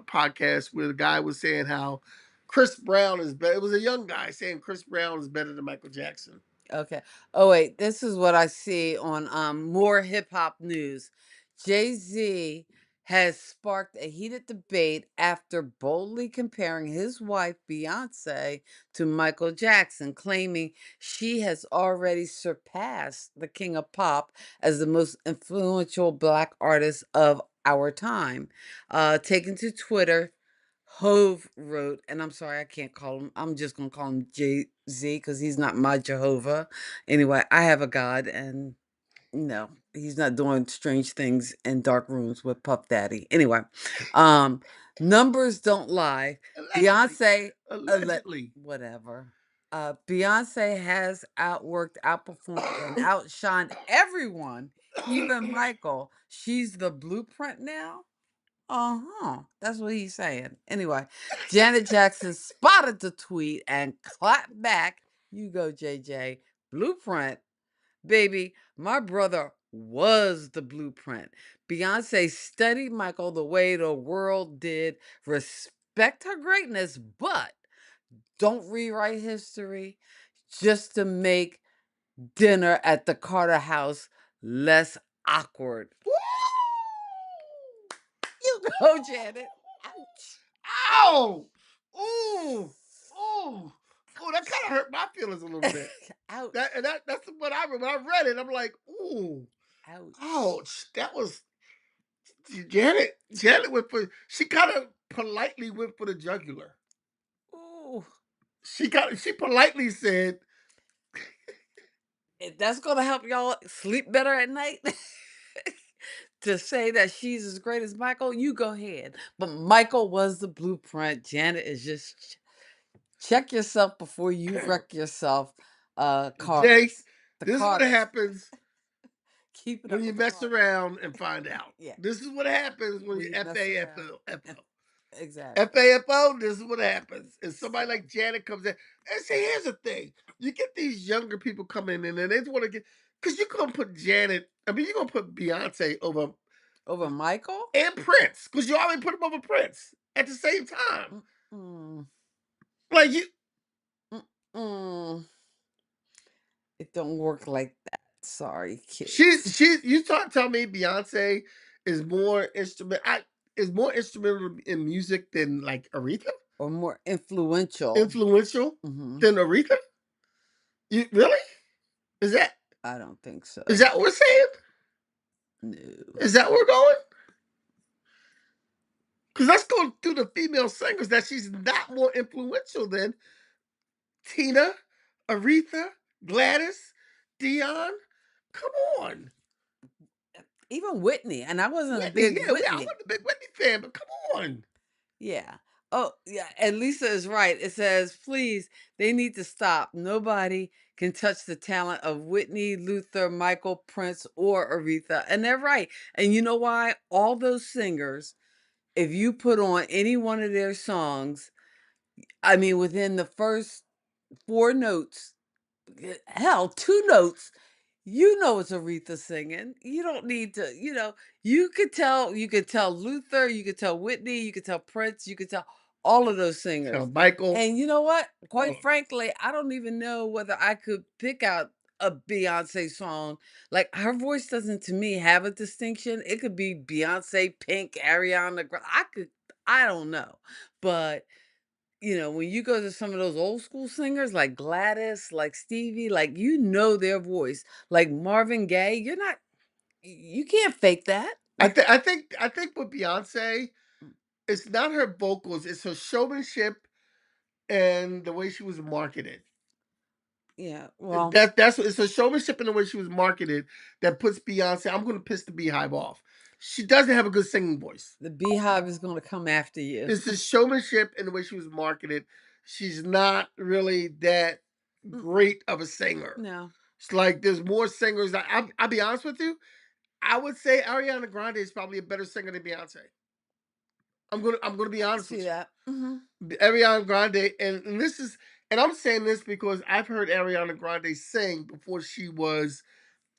Speaker 4: podcast where the guy was saying how Chris Brown is better. It was a young guy saying Chris Brown is better than Michael Jackson.
Speaker 3: Okay. Oh wait, this is what I see on more hip hop news. Jay Z has sparked a heated debate after boldly comparing his wife, Beyonce, to Michael Jackson, claiming she has already surpassed the king of pop as the most influential Black artist of our time. Taken to Twitter, Hove wrote, and I'm sorry, I can't call him, I'm just going to call him Jay Z because he's not my Jehovah. Anyway, I have a God, and no, he's not doing strange things in dark rooms with Puff Daddy. Anyway, um, numbers don't lie.
Speaker 4: Allegedly.
Speaker 3: Beyonce,
Speaker 4: Allegedly.
Speaker 3: whatever. Beyonce has outworked, outperformed, and outshined everyone, even Michael. She's the blueprint now. Uh-huh. That's what he's saying. Anyway, Janet Jackson spotted the tweet and clapped back. You go, JJ. Blueprint. Baby, my brother was the blueprint. Beyonce studied Michael the way the world did. Respect her greatness, but don't rewrite history just to make dinner at the Carter house less awkward.
Speaker 4: Woo!
Speaker 3: You go, Janet. Ouch.
Speaker 4: Ow! Ooh! Ooh! Oh, that kind of hurt my feelings a little bit.
Speaker 3: Ouch.
Speaker 4: That's what I when I read it. I'm like, ooh,
Speaker 3: Ouch.
Speaker 4: ouch! That was Janet. Janet went for. She kind of politely went for the jugular.
Speaker 3: Ooh.
Speaker 4: She politely said,
Speaker 3: If that's gonna help y'all sleep better at night. To say that she's as great as Michael, you go ahead. But Michael was the blueprint. Janet is just check yourself before you wreck yourself.
Speaker 4: "Jay,
Speaker 3: Carters. The
Speaker 4: this is what
Speaker 3: Carters.
Speaker 4: happens
Speaker 3: Keeping
Speaker 4: when
Speaker 3: up
Speaker 4: you
Speaker 3: with the
Speaker 4: mess
Speaker 3: Carters.
Speaker 4: around and find out.
Speaker 3: Yeah.
Speaker 4: This is what happens when you
Speaker 3: We
Speaker 4: F
Speaker 3: mess
Speaker 4: A F
Speaker 3: around.
Speaker 4: O F O."
Speaker 3: Exactly.
Speaker 4: FAFO, this is what happens. And somebody
Speaker 3: So
Speaker 4: like Janet comes in. And see, here's the thing. You get these younger people coming in and they just want to get, because you're going to put Janet, I mean, you're going to put Beyonce over
Speaker 3: over Michael?
Speaker 4: and Prince, because you already put him over Prince at the same time.
Speaker 3: Mm-mm.
Speaker 4: Like, you,
Speaker 3: Mm-mm. It don't work like that. Sorry, kids.
Speaker 4: you start telling me Beyonce is more is more instrumental in music than like Aretha?
Speaker 3: Or more influential.
Speaker 4: Influential
Speaker 3: Hmm.
Speaker 4: than Aretha? You really? Is that
Speaker 3: I don't think so.
Speaker 4: is that what we're saying?
Speaker 3: No.
Speaker 4: Is that where we're going? Because let's go through the female singers that she's not more influential than Tina, Aretha, Gladys, Dion. Come on.
Speaker 3: Even Whitney, and I wasn't a
Speaker 4: Whitney,
Speaker 3: big
Speaker 4: yeah, I
Speaker 3: Whitney.
Speaker 4: wasn't a big Whitney fan, but come on.
Speaker 3: Yeah. Oh, yeah. And Lisa is right. It says, please, they need to stop. Nobody can touch the talent of Whitney, Luther, Michael, Prince, or Aretha. And they're right. And you know why? All those singers, if you put on any one of their songs, I mean, within the first four notes, hell, two notes, you know it's Aretha singing. You don't need to, you could tell Luther, you could tell Whitney, you could tell Prince, you could tell all of those
Speaker 4: Tell
Speaker 3: singers.
Speaker 4: Michael.
Speaker 3: And you know what?
Speaker 4: Oh,
Speaker 3: Quite frankly, I don't even know whether I could pick out a Beyonce song. Like her voice doesn't to me have a distinction. It could be Beyonce, Pink, Ariana Grande. I don't know. But when you go to some of those old school singers like Gladys, like Stevie, like their voice. Like Marvin Gaye, you can't fake that.
Speaker 4: I think with Beyonce, it's not her vocals, it's her showmanship and the way she was marketed.
Speaker 3: Yeah, well,
Speaker 4: That's what it's her showmanship and the way she was marketed that puts Beyonce. I'm gonna piss the beehive off. She doesn't have a good singing voice.
Speaker 3: the Beehive is going to come after you.
Speaker 4: It's the showmanship and the way she was marketed. She's not really that
Speaker 3: Mm-mm.
Speaker 4: great of a singer.
Speaker 3: No,
Speaker 4: It's like there's more singers. I'll be honest with you. I would say Ariana Grande is probably a better singer than Beyonce. I'm gonna be
Speaker 3: I can
Speaker 4: honest
Speaker 3: see
Speaker 4: with you.
Speaker 3: that.
Speaker 4: Ariana Grande, and this is, and I'm saying this because I've heard Ariana Grande sing before she was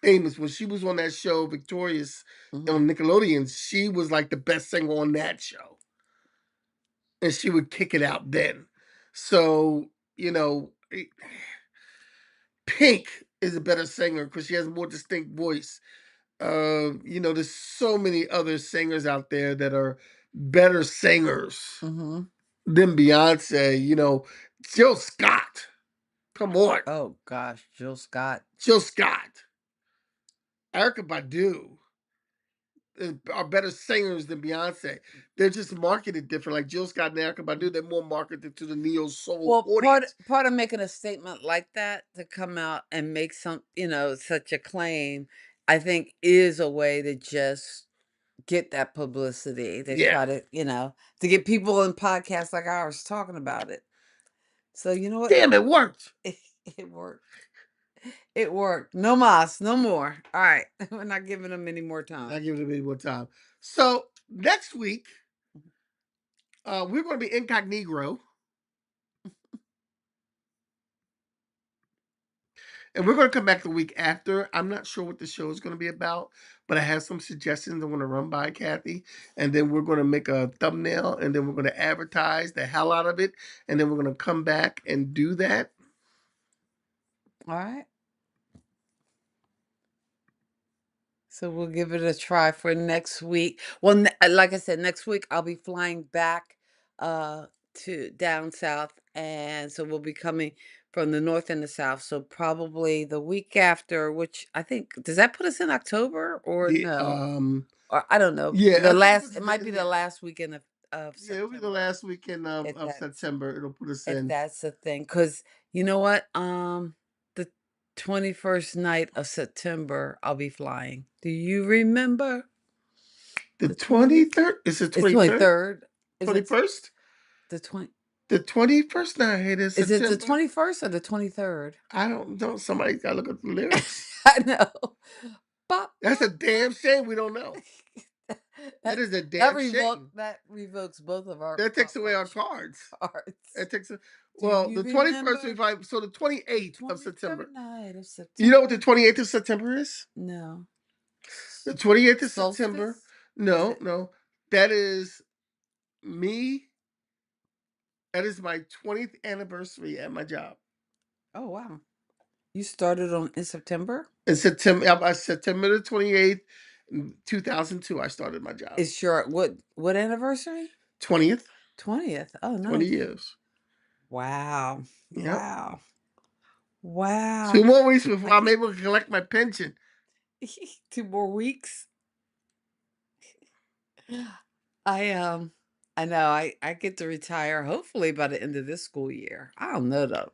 Speaker 4: famous. When she was on that show, Victorious,
Speaker 3: Hmm.
Speaker 4: on Nickelodeon, she was like the best singer on that show, and she would kick it out then. So Pink is a better singer because she has a more distinct voice. There's so many other singers out there that are better singers
Speaker 3: Mm-hmm.
Speaker 4: than Beyonce. Jill Scott. Come on,
Speaker 3: Oh gosh, Jill Scott.
Speaker 4: Jill Scott, Erica Badu are better singers than Beyonce. They're just marketed different. Like Jill Scott and Erica Badu, they're more marketed to the neo soul
Speaker 3: Well, part
Speaker 4: audience.
Speaker 3: part of making a statement like that to come out and make such a claim, I think is a way to just get that publicity. They
Speaker 4: Yeah,
Speaker 3: try to get people in podcasts like ours talking about it. So you know what?
Speaker 4: damn, it worked.
Speaker 3: It, it worked. It worked. No mas, no more. All right. We're not giving them any more time.
Speaker 4: I give it a bit more time. So next week, we're going to be incognito. And we're going to come back the week after. I'm not sure what the show is going to be about, but I have some suggestions I want to run by Kathy. And then we're going to make a thumbnail and then we're going to advertise the hell out of it. And then we're going to come back and do that.
Speaker 3: All right. So we'll give it a try for next week. Well, like I said, next week I'll be flying back to down south, and so we'll be coming from the north and the south. So probably the week after, which I think does that put us in October or
Speaker 4: The
Speaker 3: no? Or I don't know.
Speaker 4: Yeah,
Speaker 3: The
Speaker 4: I think
Speaker 3: it might be the last weekend of
Speaker 4: yeah, it'll be the
Speaker 3: September
Speaker 4: last weekend of,
Speaker 3: if
Speaker 4: of
Speaker 3: that's
Speaker 4: September. It'll put us
Speaker 3: if
Speaker 4: in
Speaker 3: that's the thing. Because you know what? The 21st night of September, I'll be flying. Do you remember
Speaker 4: the
Speaker 3: the 20th?
Speaker 4: 23rd. Is it
Speaker 3: It's
Speaker 4: 23rd?
Speaker 3: 23rd. Is it
Speaker 4: 21st?
Speaker 3: the 20?
Speaker 4: The 21st night is
Speaker 3: Is it the
Speaker 4: September.
Speaker 3: 21st or the 23rd?
Speaker 4: I don't know. Somebody's got to look at the lyrics.
Speaker 3: I know. Bop,
Speaker 4: That's a
Speaker 3: bop, bop.
Speaker 4: damn shame we don't know. That
Speaker 3: That
Speaker 4: is a damn shame.
Speaker 3: that revokes both of our
Speaker 4: That takes away our cards.
Speaker 3: cards.
Speaker 4: That takes a,
Speaker 3: Do
Speaker 4: well,
Speaker 3: you
Speaker 4: the 21st,
Speaker 3: remember
Speaker 4: so the
Speaker 3: the
Speaker 4: 28th of
Speaker 3: 23rd
Speaker 4: September.
Speaker 3: night of
Speaker 4: You know what the
Speaker 3: September?
Speaker 4: 28th of September is?
Speaker 3: No.
Speaker 4: The 28th of September.
Speaker 3: Solstice? Is
Speaker 4: No,
Speaker 3: it?
Speaker 4: no. That is me. That is my 20th anniversary at my job.
Speaker 3: Oh, wow. You started in September?
Speaker 4: In September, by September the 28th, 2002, I started my job.
Speaker 3: Is your what anniversary?
Speaker 4: 20th,
Speaker 3: 20th. Oh,
Speaker 4: 20
Speaker 3: nice.
Speaker 4: years.
Speaker 3: Wow.
Speaker 4: Yep.
Speaker 3: Wow.
Speaker 4: 2
Speaker 3: Wow.
Speaker 4: more weeks before
Speaker 3: I
Speaker 4: I'm
Speaker 3: can't
Speaker 4: able to collect my pension.
Speaker 3: 2 more weeks. I know I get to retire hopefully by the end of this school year. I don't know though.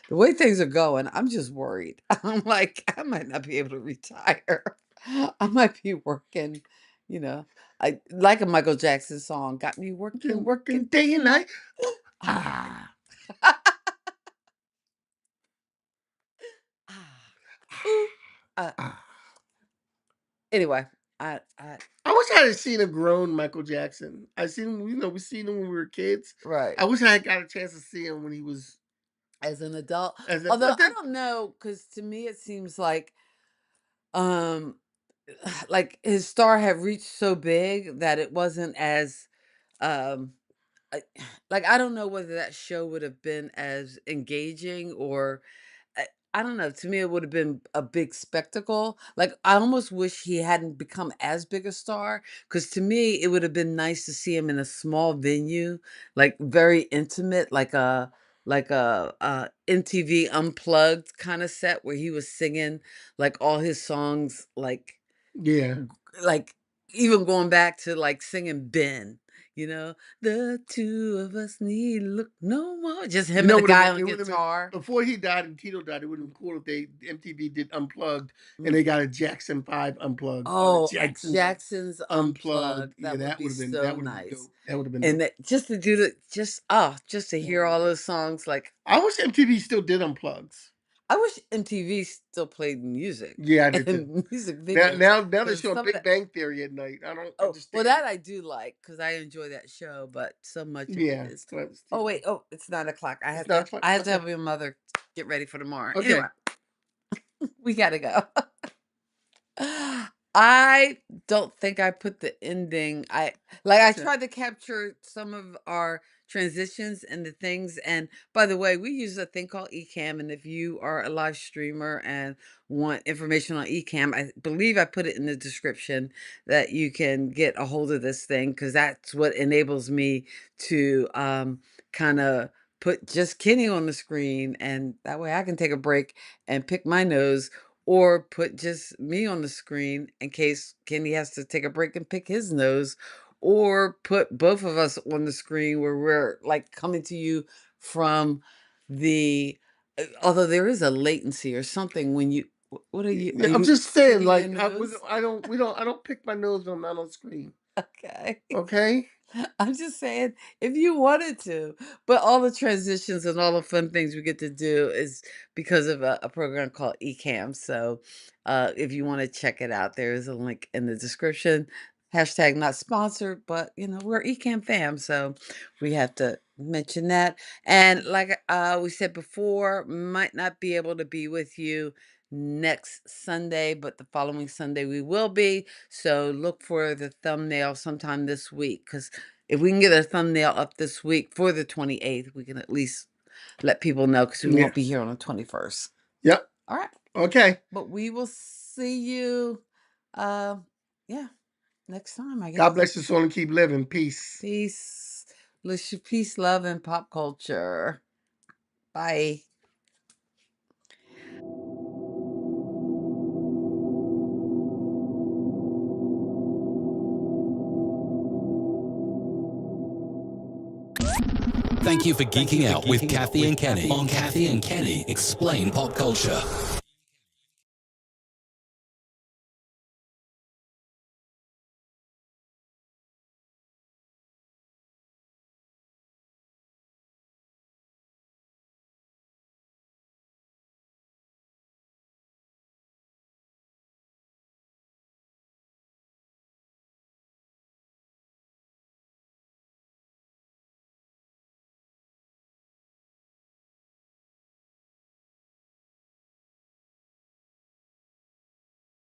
Speaker 3: The way things are going, I'm just worried. I'm like, I might not be able to retire. I might be working, you know. I like a Michael Jackson song, got me
Speaker 4: Been
Speaker 3: working,
Speaker 4: working
Speaker 3: working
Speaker 4: day
Speaker 3: day
Speaker 4: and
Speaker 3: and
Speaker 4: night.
Speaker 3: night.
Speaker 4: Ooh,
Speaker 3: Ah.
Speaker 4: ah,
Speaker 3: Ah. Ooh. Uh,
Speaker 4: ah.
Speaker 3: anyway, I
Speaker 4: I wish I had seen a grown Michael Jackson. I seen him, we seen him when we were kids.
Speaker 3: right.
Speaker 4: I wish I had got a chance to see him when he was
Speaker 3: As an adult.
Speaker 4: as a,
Speaker 3: Although
Speaker 4: but
Speaker 3: I
Speaker 4: then,
Speaker 3: don't know, because to me it seems um like his star had reached so big that it wasn't as um I- like I don't know whether that show would have been as engaging or I, I don't know. To me, it would have been a big spectacle. Like I almost wish he hadn't become as big a star because to me, it would have been nice to see him in a small venue, like very intimate, like a MTV Unplugged kind of set where he was singing like all his songs,
Speaker 4: yeah.
Speaker 3: like even going back to like singing Ben. The two of us need look no more. Just
Speaker 4: You
Speaker 3: him
Speaker 4: know,
Speaker 3: and a guy on
Speaker 4: it would have been
Speaker 3: guitar.
Speaker 4: before he died and Tito died. It would have been cool if they MTV did Unplugged and
Speaker 3: Mm.
Speaker 4: they got a Jackson 5 Unplugged or a
Speaker 3: Oh, a
Speaker 4: Jacksons
Speaker 3: Jackson's
Speaker 4: Unplugged.
Speaker 3: Unplugged,
Speaker 4: Yeah,
Speaker 3: that would be
Speaker 4: that
Speaker 3: so
Speaker 4: would have been
Speaker 3: nice.
Speaker 4: dope. That would have been
Speaker 3: And
Speaker 4: dope.
Speaker 3: that just to do just to hear all those songs, like,
Speaker 4: I wish MTV still did Unplugs.
Speaker 3: I wish MTV still played music
Speaker 4: Yeah, I did too.
Speaker 3: and music
Speaker 4: Now,
Speaker 3: videos
Speaker 4: now, now they're
Speaker 3: because
Speaker 4: showing
Speaker 3: some of
Speaker 4: Big
Speaker 3: that
Speaker 4: Bang Theory at night. I don't
Speaker 3: oh, well,
Speaker 4: understand
Speaker 3: that
Speaker 4: it.
Speaker 3: I do like because I enjoy that show, but so much of it
Speaker 4: Yeah,
Speaker 3: is
Speaker 4: but
Speaker 3: oh, wait, oh, it's 9 o'clock.
Speaker 4: it's not fun.
Speaker 3: I have to
Speaker 4: Okay,
Speaker 3: have your mother get ready for tomorrow.
Speaker 4: okay.
Speaker 3: Anyway, we gotta go. I don't think I put the ending. I
Speaker 4: Okay.
Speaker 3: tried to capture some of our transitions and the things. And by the way, we use a thing called Ecamm. And if you are a live streamer and want information on Ecamm, I believe I put it in the description that you can get a hold of this thing because that's what enables me to kind of put just Kenny on the screen, and that way I can take a break and pick my nose, or put just me on the screen in case Kenny has to take a break and pick his nose, or put both of us on the screen where we're like coming to you from the although there is a latency or something when you what are
Speaker 4: Yeah, I'm
Speaker 3: you
Speaker 4: just saying,
Speaker 3: picking your
Speaker 4: like,
Speaker 3: nose?
Speaker 4: I don't pick my nose when I'm not on screen.
Speaker 3: Okay.
Speaker 4: Okay.
Speaker 3: I'm just saying, if you wanted to, but all the transitions and all the fun things we get to do is because of a program called Ecamm. So, if you want to check it out, there is a link in the description. Hashtag not sponsored, but we're Ecamm fam, so we have to mention that. And like we said before, might not be able to be with you next Sunday, but the following Sunday we will be. So look for the thumbnail sometime this week, because if we can get a thumbnail up this week for the 28th, we can at least let people know because we
Speaker 4: Yeah.
Speaker 3: won't be here on the 21st.
Speaker 4: Yep.
Speaker 3: All right.
Speaker 4: Okay.
Speaker 3: But we will see you, uh, yeah, next time, I
Speaker 4: God
Speaker 3: guess.
Speaker 4: bless your soul and keep living. Peace.
Speaker 3: Peace. Peace, love, and pop culture. Bye.
Speaker 1: Thank you for geeking out with Kathy and Kenny on Kathy and Kenny Explain Pop Culture.